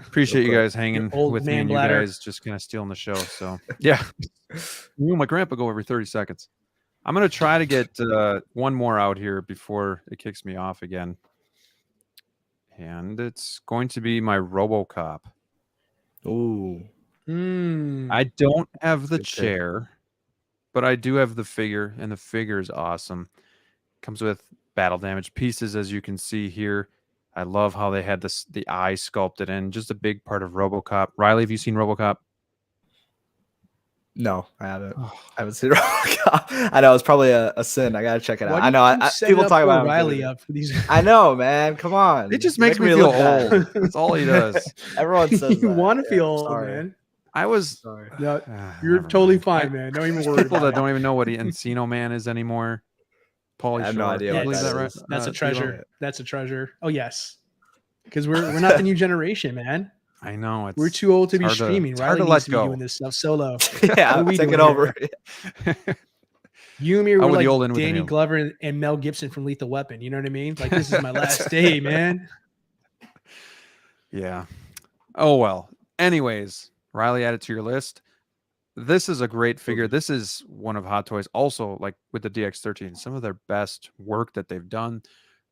Appreciate you guys hanging with me, and you guys just kind of stealing the show. So yeah, you and my grandpa go every 30 seconds. I'm going to try to get one more out here before it kicks me off again. And it's going to be my RoboCop. Ooh. I don't have the chair, but I do have the figure, and the figure is awesome. Comes with battle damage pieces, as you can see here. I love how they had the eye sculpted in. Just a big part of RoboCop. Riley, have you seen RoboCop? No, I haven't. I haven't seen RoboCop. I know it's probably a sin. I gotta check it out. I know. People talk about Riley up for these. I know, man. Come on. It just makes me feel old. That's all he does. Everyone says you want to feel old, man. I was sorry. No, you're totally fine, man. Don't even worry. People that don't even know what Encino Man is anymore. Pauly I have no idea. Yeah, what that right? That's a treasure. That's a treasure. Oh yes, because we're not the new generation, man. I know We're too old to be streaming. It's Riley hard to needs let to be go. doing this stuff solo. Yeah, What are I'm we taking doing over. here? You and me Out were with the like old, in with the Danny new. Glover and Mel Gibson from Lethal Weapon. You know what I mean? Like, this is my last day, man. Yeah. Oh well. Anyways, Riley, add it to your list. This is a great figure. This is one of Hot Toys. Also, like with the DX13, some of their best work that they've done.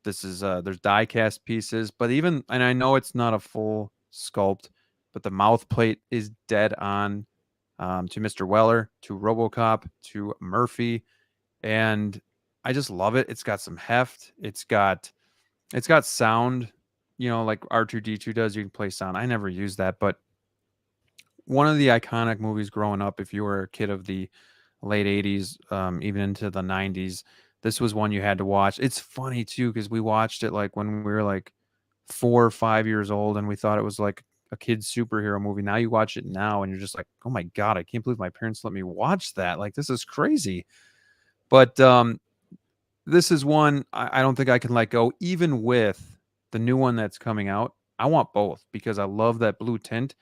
This is there's die cast pieces, but even, and I know it's not a full sculpt, but the mouth plate is dead on to Mr. Weller, to RoboCop, to Murphy, and I just love it. It's got some heft. It's got sound, like R2D2 does. You can play sound. I never use that, but one of the iconic movies growing up, if you were a kid of the late 80s, even into the 90s, this was one you had to watch. It's funny too, because we watched it like when we were like 4 or 5 years old, and we thought it was like a kid's superhero movie. Now you watch it now and you're just like, oh my God, I can't believe my parents let me watch that. Like, this is crazy. But this is one I don't think I can let go, even with the new one that's coming out. I want both because I love that blue tint.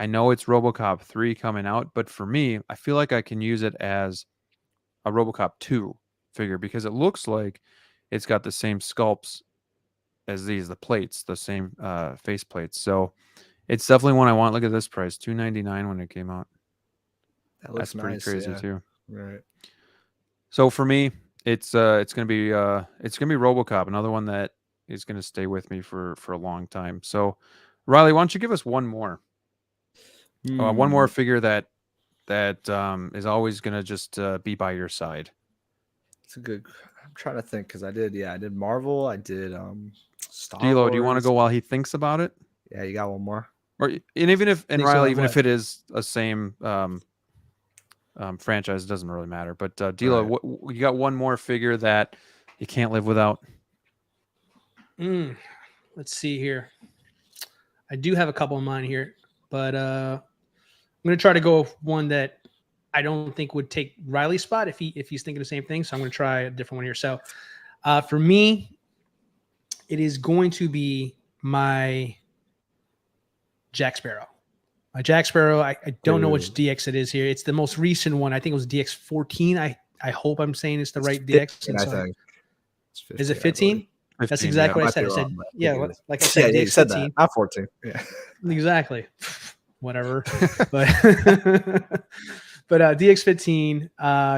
I know it's RoboCop 3 coming out, but for me, I feel like I can use it as a RoboCop 2 figure because it looks like it's got the same sculpts as the plates, the same face plates. So it's definitely one I want. Look at this price, $299 when it came out. That looks That's pretty nice, crazy yeah. too. Right. So for me, it's gonna be RoboCop, another one that is gonna stay with me for a long time. So Riley, why don't you give us one more? One more figure that is always gonna just be by your side. It's a good. I'm trying to think because I did Marvel. I did Star DLO, do you want to Wars. go while he thinks about it? Yeah, you got one more. Or and even if Thinks Riley, about even if what? it is a same franchise, it doesn't really matter. But DLO, Right. you got one more figure that you can't live without? Let's see here. I do have a couple in mind here, but I'm going to try to go with one that I don't think would take Riley's spot if he's thinking the same thing. So I'm going to try a different one here. So for me, it is going to be my Jack Sparrow. My Jack Sparrow, I don't know which DX it is here. It's the most recent one. I think it was DX14. I hope I'm saying it's the right 15, DX. And I so, think. It's 15, is it 15? 15, That's exactly what I Might said. be I said, wrong, but I yeah, think it is. like I said, Yeah, you said DX15. that. Not 14. Yeah. Exactly. Whatever. But but DX15,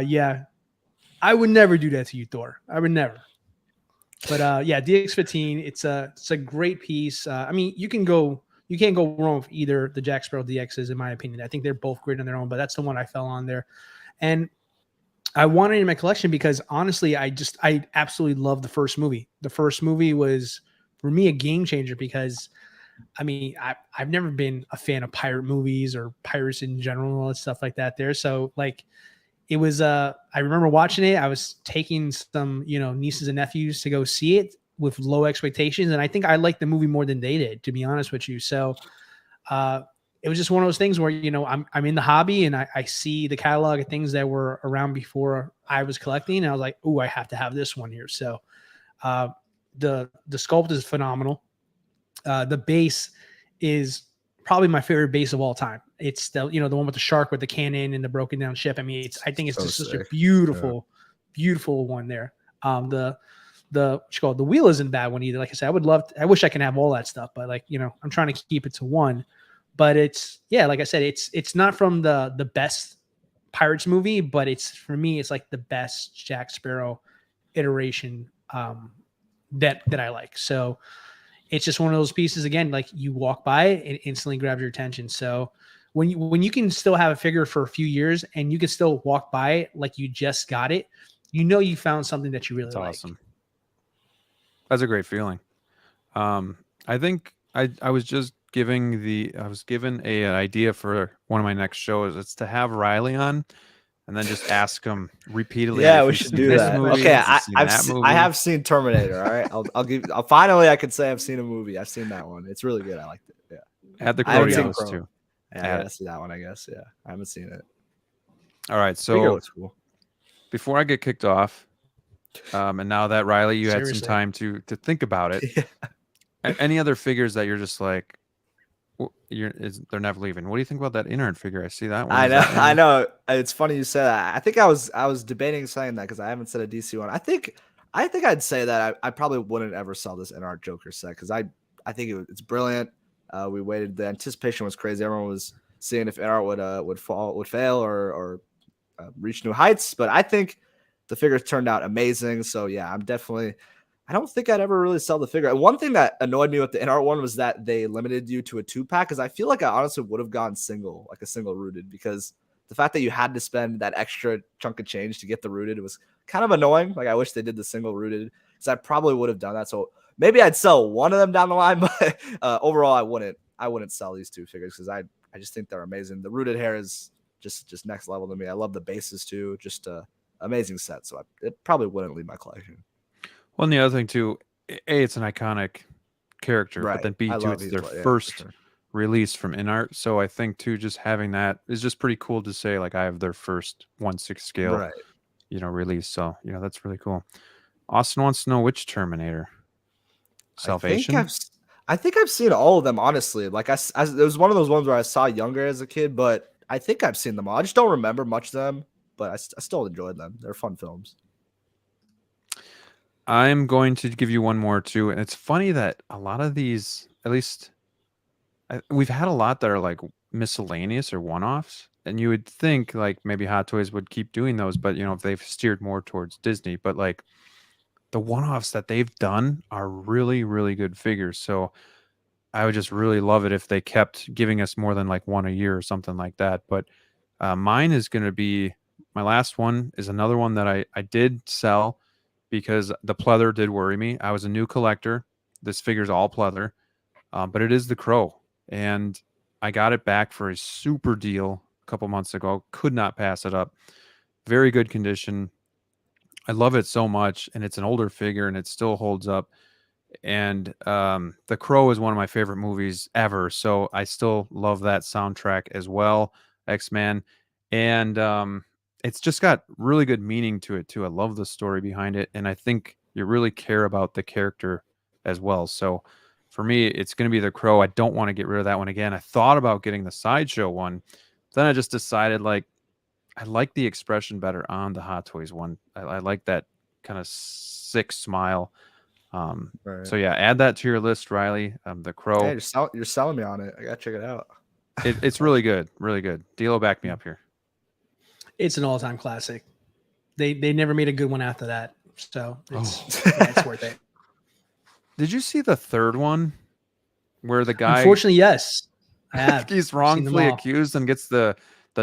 yeah. I would never do that to you, Thor. I would never. But yeah, DX15, it's a great piece. I mean, you can't go wrong with either the Jack Sparrow DXs, in my opinion. I think they're both great on their own, but that's the one I fell on there. And I wanted it in my collection because honestly, I absolutely love the first movie. The first movie was for me a game changer because I mean, I've never been a fan of pirate movies or pirates in general and stuff like that there. So like it was I remember watching it. I was taking some, nieces and nephews to go see it with low expectations. And I think I liked the movie more than they did, to be honest with you. So it was just one of those things where, I'm in the hobby and I see the catalog of things that were around before I was collecting. And I was like, oh, I have to have this one here. So the sculpt is phenomenal. The base is probably my favorite base of all time. It's the the one with the shark with the cannon and the broken down ship. I mean, I think it's So just such a sick. beautiful, beautiful one there. The what you call it, the wheel isn't a bad one either. Like I said, I wish I can have all that stuff, but I'm trying to keep it to one. But it's like I said, it's not from the best Pirates movie, but for me, it's like the best Jack Sparrow iteration that I like. So it's just one of those pieces again, like you walk by it, it instantly grabs your attention. So when you can still have a figure for a few years and you can still walk by it like you just got it, you found something that you really That's like. awesome. That's a great feeling. I think I was given an idea for one of my next shows. It's to have Riley on and then just ask him repeatedly. Yeah, if we he's should seen do this that. movie, Okay, has he seen that movie? I have seen Terminator. All right, I'll finally I could say I've seen a movie. I've seen that one. It's really good. I liked it. Yeah. At the I haven't seen Crodios Chrome. too. Yeah, I gotta see that one. I guess. Yeah, I haven't seen it. All right, Figure so looks cool. before I get kicked off, and now that Riley, you had some Seriously. time to think about it. Yeah. Any other figures that you're just like, They're never leaving. What do you think about that Inart figure? I see that one. I Is know, that I one- know. It's funny you said that. I think I was debating saying that because I haven't said a DC one. I think I'd say that I probably wouldn't ever sell this NR Joker set because I think it's brilliant. We waited. The anticipation was crazy. Everyone was seeing if NR would fail or reach new heights. But I think the figure turned out amazing. So yeah, I'm definitely. I don't think I'd ever really sell the figure. And one thing that annoyed me with the NR one was that they limited you to a 2-pack because I feel like I honestly would have gone single, like a single rooted, because the fact that you had to spend that extra chunk of change to get the rooted was kind of annoying. Like I wish they did the single rooted because I probably would have done that. So maybe I'd sell one of them down the line, but overall I wouldn't sell these two figures because I just think they're amazing. The rooted hair is just next level to me. I love the bases too. Just amazing set. So it probably wouldn't leave my collection. Well, and the other thing too, it's an iconic character, but Right. then B I two, love it's Heath their Ledger, yeah, for first sure. release from InArt. So I think too, just having that is just pretty cool to say. Like I have their first 1/6 scale, Right. release. So that's really cool. Austin wants to know which Terminator. Salvation. I think I've seen all of them, honestly. Like it was one of those ones where I saw younger as a kid, but I think I've seen them all. I just don't remember much of them, but I still enjoyed them. They're fun films. I'm going to give you one more too, and it's funny that a lot of these, at least we've had a lot that are like miscellaneous or one-offs, and you would think like maybe Hot Toys would keep doing those, but if they've steered more towards Disney, but like the one-offs that they've done are really, really good figures. So I would just really love it if they kept giving us more than like one a year or something like that. But mine is going to be my last one is another one that I did sell because the pleather did worry me. I was a new collector. This figure's all pleather, but it is the Crow. And I got it back for a super deal a couple months ago. Could not pass it up. Very good condition. I love it so much. And it's an older figure and it still holds up. And The Crow is one of my favorite movies ever. So I still love that soundtrack as well, X-Men. And it's just got really good meaning to it too. I love the story behind it. And I think you really care about the character as well. So for me, it's going to be The Crow. I don't want to get rid of that one again. I thought about getting the Sideshow one. Then I just decided like I like the expression better on the Hot Toys one. I like that kind of sick smile. Right. So yeah, add that to your list, Riley. The Crow. Hey, you're selling me on it. I gotta check it out. It's really good, really good. DLO, back me up here. It's an all-time classic. They never made a good one after that, so it's worth it. Did you see the third one where the guy Unfortunately, yes, I have. he's wrongfully accused and gets the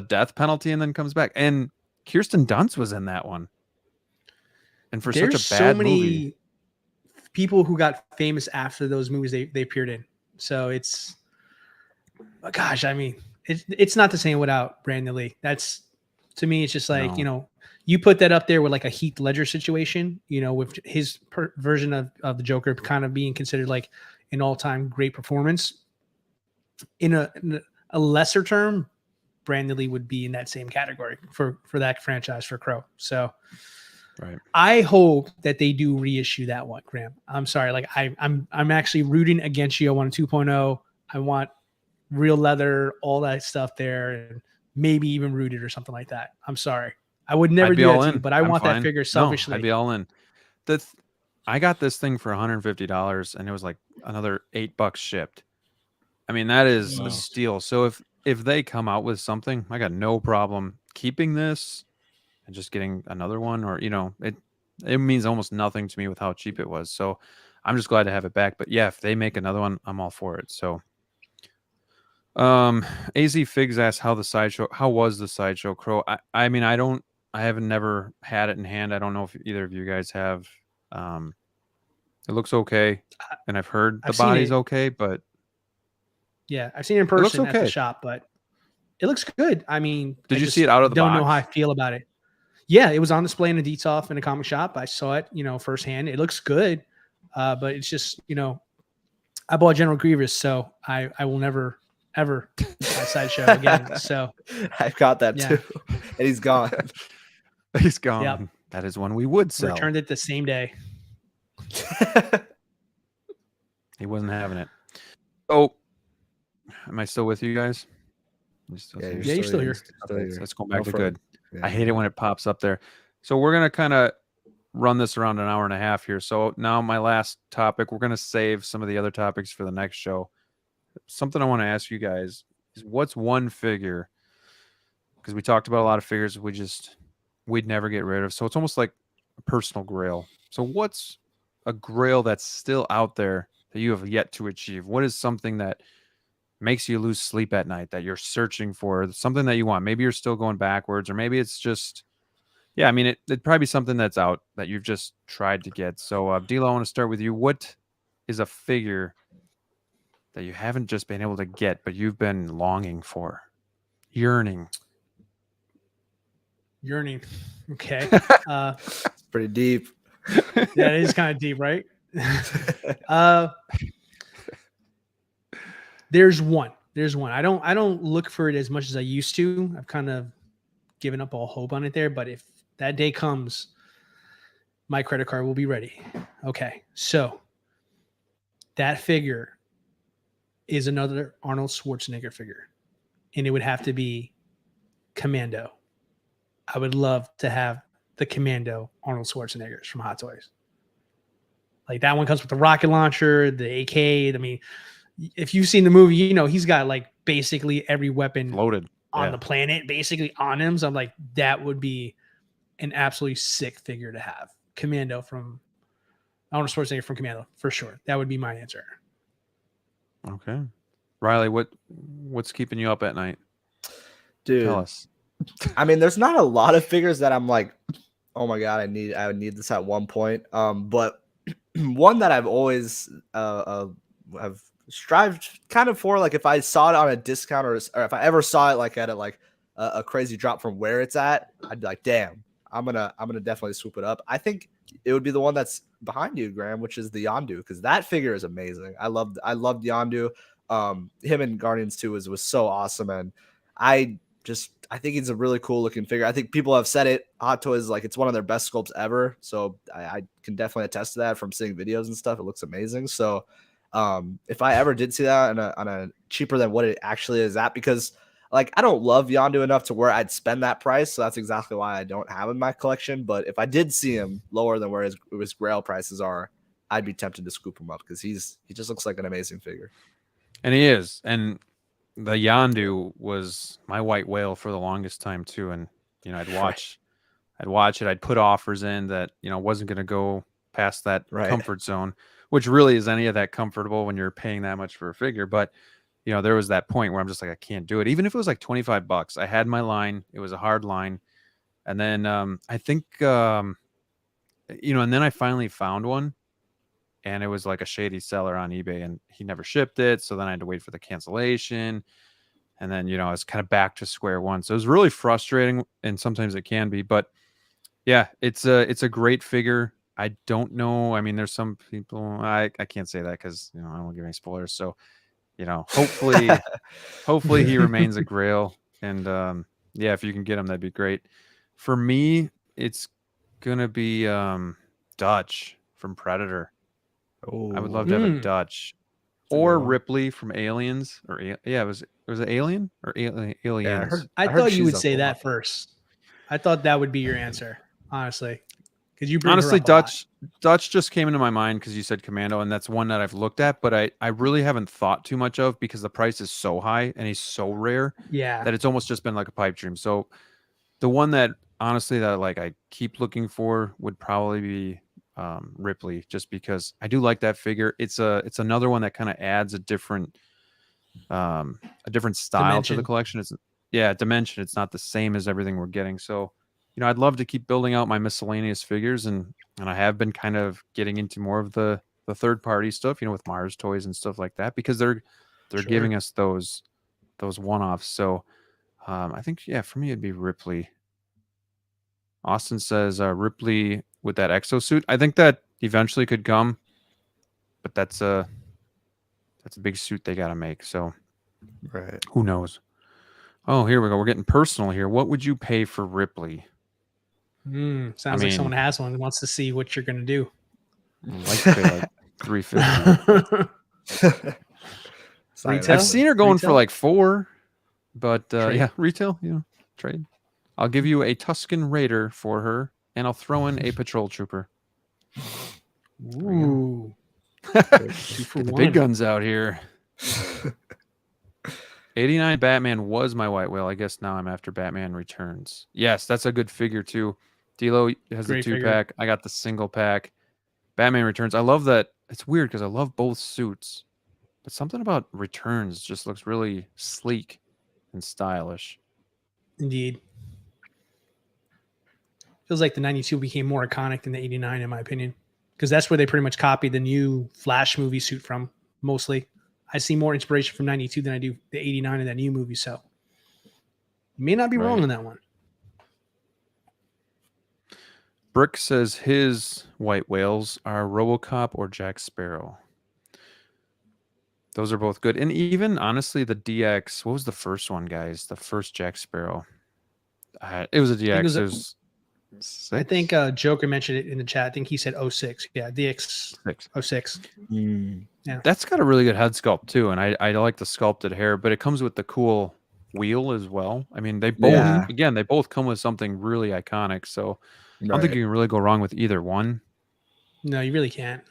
death penalty and then comes back? And Kirsten Dunst was in that one. And for There's such a bad so many movie. people who got famous after those movies they appeared in. So it's, gosh, I mean, it's not the same without Brandon Lee. That's, to me, it's just like, No. You put that up there with like a Heath Ledger situation, with his version of the Joker kind of being considered like an all-time great performance. In a lesser term, Brandon Lee would be in that same category for that franchise for Crow. So Right. I hope that they do reissue that one, Graham. I'm sorry. Like I'm actually rooting against you. I want a 2.0. I want real leather, all that stuff there, and maybe even rooted or something like that. I'm sorry. I would never do that to you, but I want that figure selfishly. No, I'd be all in. I got this thing for $150 and it was like another $8 shipped. I mean, that is a steal. So if they come out with something, I got no problem keeping this and just getting another one, or it means almost nothing to me with how cheap it was. So I'm just glad to have it back. But yeah, if they make another one, I'm all for it. So AZ Figs asks how was the Sideshow Crow? I mean, I haven't never had it in hand. I don't know if either of you guys have. It looks okay, and I've heard the body's okay, but yeah, I've seen it in person at the shop, but it looks good. I mean, did you see it out of the box? Don't know how I feel about it. Yeah, it was on display in a Detoff in a comic shop. I saw it, firsthand. It looks good, but it's just, I bought General Grievous, so I will never ever buy Sideshow again. So I've got that too, and he's gone. He's gone. Yep. That is one we would sell. Returned it the same day. He wasn't having it. Oh, Am I still with you guys? You still Yeah, see me? Yeah, you're still here. Okay, so let's go No back to further. good. Yeah. I hate it when it pops up there. So we're gonna kind of run this around an hour and a half here. So now my last topic, we're gonna save some of the other topics for the next show. Something I want to ask you guys is what's one figure? Because we talked about a lot of figures we'd never get rid of. So it's almost like a personal grail. So what's a grail that's still out there that you have yet to achieve? What is something that makes you lose sleep at night that you're searching for, something that you want? Maybe you're still going backwards, or maybe it's just, yeah, I mean, it'd probably be something that's out that you've just tried to get. So, DLO, I want to start with you. What is a figure that you haven't just been able to get, but you've been longing for, yearning? Yearning. Okay. Pretty deep. Yeah, it is kind of deep, right? uh there's one. I don't look for it as much as I used to. I've kind of given up all hope on it there, but if that day comes, my credit card will be ready. Okay. So that figure is another Arnold Schwarzenegger figure, and it would have to be Commando. I would love to have the Commando Arnold Schwarzeneggers from Hot Toys. Like that one comes with the rocket launcher, the AK. I mean, if you've seen the movie, you know he's got like basically every weapon Loaded on the planet basically on him. So I'm like, that would be an absolutely sick figure to have. Commando from Arnold Schwarzenegger from Commando for sure. That would be my answer. Okay. Riley, what's keeping you up at night? Dude, Tell us. I mean, there's not a lot of figures that I'm like, oh my god, I would need this at one point. But one that I've always have strived kind of for, like if I saw it on a discount or if I ever saw it like at a crazy drop from where it's at, I'd be like, damn, I'm gonna definitely swoop it up. I think it would be the one that's behind you, Graham, which is the Yondu, because that figure is amazing. I loved Yondu. Him in Guardians 2 was so awesome, and I think he's a really cool looking figure. I think people have said it. Hot Toys, like, it's one of their best sculpts ever. So I can definitely attest to that from seeing videos and stuff. It looks amazing. So if I ever did see that on a cheaper than what it actually is at, because like I don't love Yondu enough to where I'd spend that price. So that's exactly why I don't have him in my collection. But if I did see him lower than where his grail prices are, I'd be tempted to scoop him up because he just looks like an amazing figure. And he is. And the Yondu was my white whale for the longest time too. And I'd watch it. I'd put offers in that wasn't going to go past that comfort zone, which really is any of that comfortable when you're paying that much for a figure. But there was that point where I'm just like, I can't do it. Even if it was like $25, I had my line. It was a hard line, and then I think and then I finally found one. And it was like a shady seller on eBay, and he never shipped it. So then I had to wait for the cancellation. And then, I was kind of back to square one. So it was really frustrating, and sometimes it can be. But yeah, it's a great figure. I don't know. I mean, there's some people, I can't say that because, I won't give any spoilers. So, hopefully he remains a grail. And yeah, if you can get him, that'd be great. For me, it's going to be Dutch from Predator. I would love to have a Dutch or Ripley from Aliens, or was it Alien or Aliens? Yeah, I thought you would say that first. I thought that would be your answer, honestly, because you bring her up a lot. Dutch just came into my mind because you said Commando, and that's one that I've looked at, but I really haven't thought too much of because the price is so high and he's so rare. Yeah, that it's almost just been like a pipe dream. So the one that honestly that like I keep looking for would probably be Ripley, just because I do like that figure. It's another one that kind of adds a different style dimension to the collection. It's dimension. It's not the same as everything we're getting. So I'd love to keep building out my miscellaneous figures, and I have been kind of getting into more of the third party stuff, with Mars toys and stuff like that, because they're giving us those one-offs. So I think for me it'd be Ripley. Austin says Ripley with that exosuit. I think that eventually could come, but that's a big suit they got to make. So who knows? Oh, here we go. We're getting personal here. What would you pay for Ripley? Sounds like someone has one and wants to see what you're going to do. I'd like to pay like $350. It's not Retail? I've seen her going for Retail? like 4, but Trade. yeah, retail, trade. I'll give you a Tusken Raider for her, and I'll throw in a patrol trooper. Ooh. Get 2 for the 1. big guns out here. 89 Batman was my white whale. I guess now I'm after Batman Returns. Yes, that's a good figure too. DLO has Great the figure. 2-pack. I got the single pack. Batman Returns. I love that. It's weird because I love both suits, but something about Returns just looks really sleek and stylish. Indeed. Feels like the 92 became more iconic than the 89, in my opinion, because that's where they pretty much copied the new Flash movie suit from, mostly. I see more inspiration from 92 than I do the 89 in that new movie, so you may not be wrong Right. on that one. Brick says his white whales are RoboCop or Jack Sparrow. Those are both good. And even, honestly, the DX, what was the first one, guys? The first Jack Sparrow. It was a DX. It was I think Joker mentioned it in the chat. I think he said 06. Yeah, DX 06. Yeah. That's got a really good head sculpt, too. And I like the sculpted hair, but it comes with the cool wheel as well. I mean, they both, Yeah. again, they both come with something really iconic. So I don't think Right. you can really go wrong with either one. No, you really can't.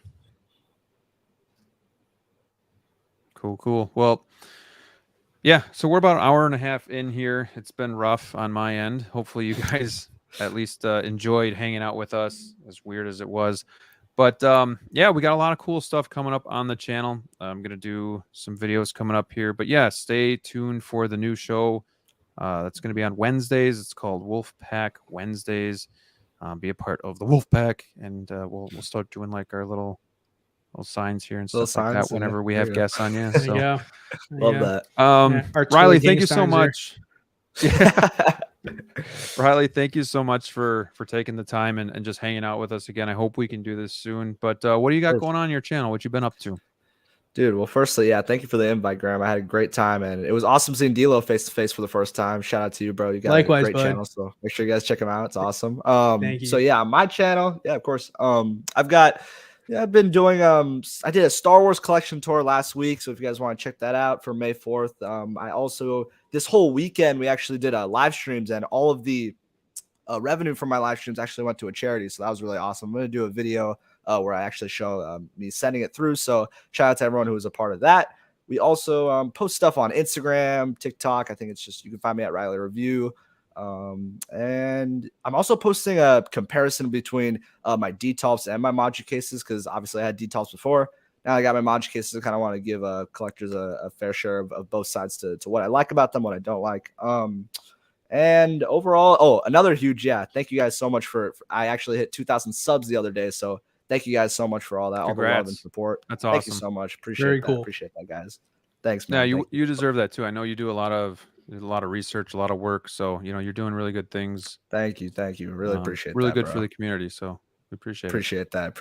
Cool. Well, yeah, so we're about an hour and a half in here. It's been rough on my end. Hopefully you guys at least enjoyed hanging out with us, as weird as it was. But yeah, we got a lot of cool stuff coming up on the channel. I'm going to do some videos coming up here. But yeah, stay tuned for the new show. That's going to be on Wednesdays. It's called Wolfpack Wednesdays. Be a part of the Wolfpack, and we'll start doing like our little signs here and Little stuff like signs, that whenever we there have you go. guests on. Yeah, There you so go. There you Love go. that. Yeah, Riley, Arturo thank you so Gangstein's there. much. Yeah. Riley, thank you so much for taking the time and just hanging out with us again. I hope we can do this soon. But what do you got going on your channel? What you been up to? Dude, well, firstly, yeah, thank you for the invite, Graham. I had a great time, and it was awesome seeing DLO face to face for the first time. Shout out to you, bro. You got Likewise, a great bud. channel, so make sure you guys check him out. It's awesome. Thank you. So yeah, my channel, yeah, of course. I've been doing I did a Star Wars collection tour last week, so if you guys want to check that out for May 4th. I also this whole weekend we actually did live streams, and all of the revenue from my live streams actually went to a charity, so that was really awesome. I'm going to do a video where I actually show me sending it through. So shout out to everyone who was a part of that. We also post stuff on Instagram, TikTok. I think it's just, you can find me at Riley Review. And I'm also posting a comparison between my Detolfs and my Module cases, because obviously I had Detolfs before. Now I got my Module cases. I kind of want to give collectors a fair share of both sides to what I like about them, what I don't like. And overall, another huge, thank you guys so much for I actually hit 2,000 subs the other day. So thank you guys so much for all that, all the love and support. That's awesome. Thank you so much. Appreciate Very that. cool. Appreciate that, guys. Thanks, man. Yeah, you deserve that too. I know you do a lot of research, a lot of work. So, you're doing really good things. Thank you. Really appreciate really that. Good bro. for the community. So we appreciate that.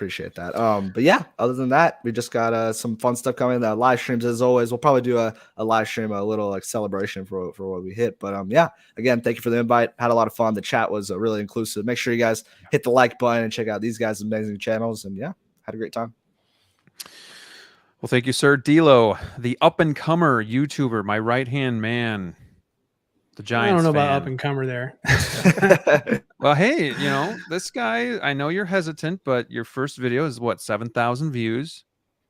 But yeah, other than that, we just got some fun stuff coming. The live streams, as always, we'll probably do a live stream, a little like celebration for what we hit. But yeah, again, thank you for the invite. Had a lot of fun. The chat was really inclusive. Make sure you guys hit the like button and check out these guys' amazing channels. And yeah, had a great time. Well, thank you, sir. DLO, the up-and-comer YouTuber, my right-hand man, the Giants I don't know fan. about up and comer there. Well, hey, this guy, I know you're hesitant, but your first video is what, 7,000 views?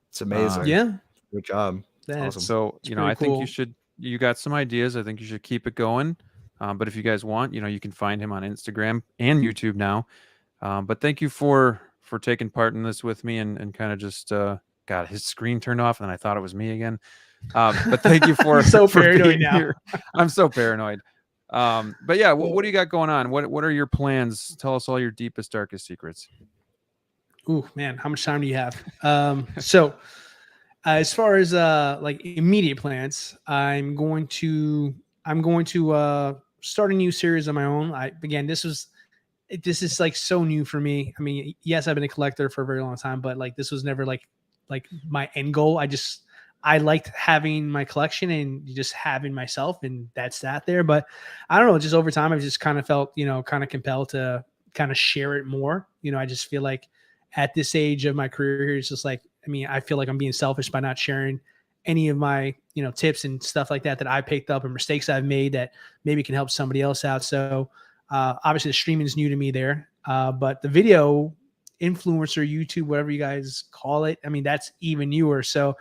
It's amazing. Yeah. Good job. That's Awesome. So, I think cool. you got some ideas. I think you should keep it going. But if you guys want, you can find him on Instagram and YouTube now. But thank you for taking part in this with me and kind of just got his screen turned off and I thought it was me again. But thank you for so for paranoid being now. here. I'm so paranoid. But yeah, what do you got going on? What are your plans? Tell us all your deepest, darkest secrets. Ooh, man, how much time do you have? So as far as like immediate plans, I'm going to start a new series on my own. This is like so new for me. I mean, yes, I've been a collector for a very long time, but like this was never like my end goal. I liked having my collection and just having myself, and that's that there. But I don't know, just over time, I've just kind of felt, kind of compelled to kind of share it more. I just feel like at this age of my career, it's just like, I mean, I feel like I'm being selfish by not sharing any of my, tips and stuff like that I picked up and mistakes I've made that maybe can help somebody else out. So obviously the streaming is new to me there, but the video influencer, YouTube, whatever you guys call it, I mean, that's even newer. So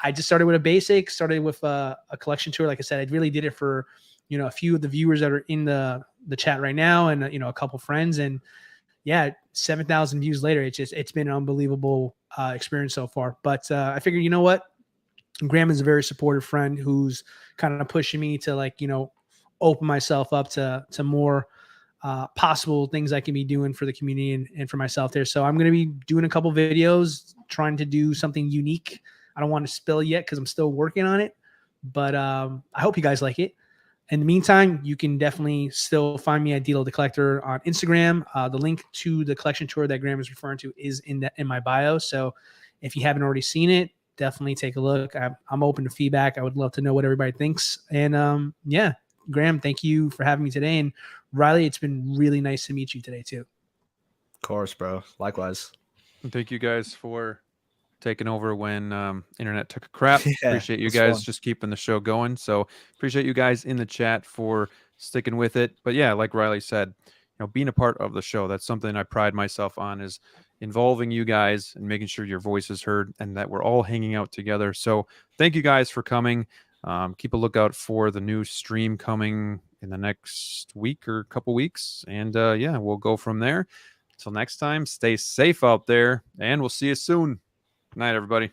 I just started with a basic, started with a collection tour. Like I said, I really did it for, a few of the viewers that are in the chat right now, and a couple friends. And yeah, 7,000 views later, it's been an unbelievable experience so far. But I figured, you know what, Graham is a very supportive friend who's kind of pushing me to open myself up to more possible things I can be doing for the community and for myself there. So I'm going to be doing a couple videos, trying to do something unique. I don't want to spill yet because I'm still working on it, but I hope you guys like it. In the meantime, you can definitely still find me at DLO The Collector on Instagram. The link to the collection tour that Graham is referring to is in my bio. So if you haven't already seen it, definitely take a look. I'm open to feedback. I would love to know what everybody thinks. And yeah, Graham, thank you for having me today. And Riley, it's been really nice to meet you today too. Of course, bro. Likewise. And thank you guys for taking over when internet took a crap. Yeah, appreciate you guys just keeping the show going. So appreciate you guys in the chat for sticking with it. But yeah, like Riley said, being a part of the show, that's something I pride myself on, is involving you guys and making sure your voice is heard and that we're all hanging out together. So thank you guys for coming. Keep a lookout for the new stream coming in the next week or couple weeks. And yeah, we'll go from there. Until next time, stay safe out there, and we'll see you soon. Good night, everybody.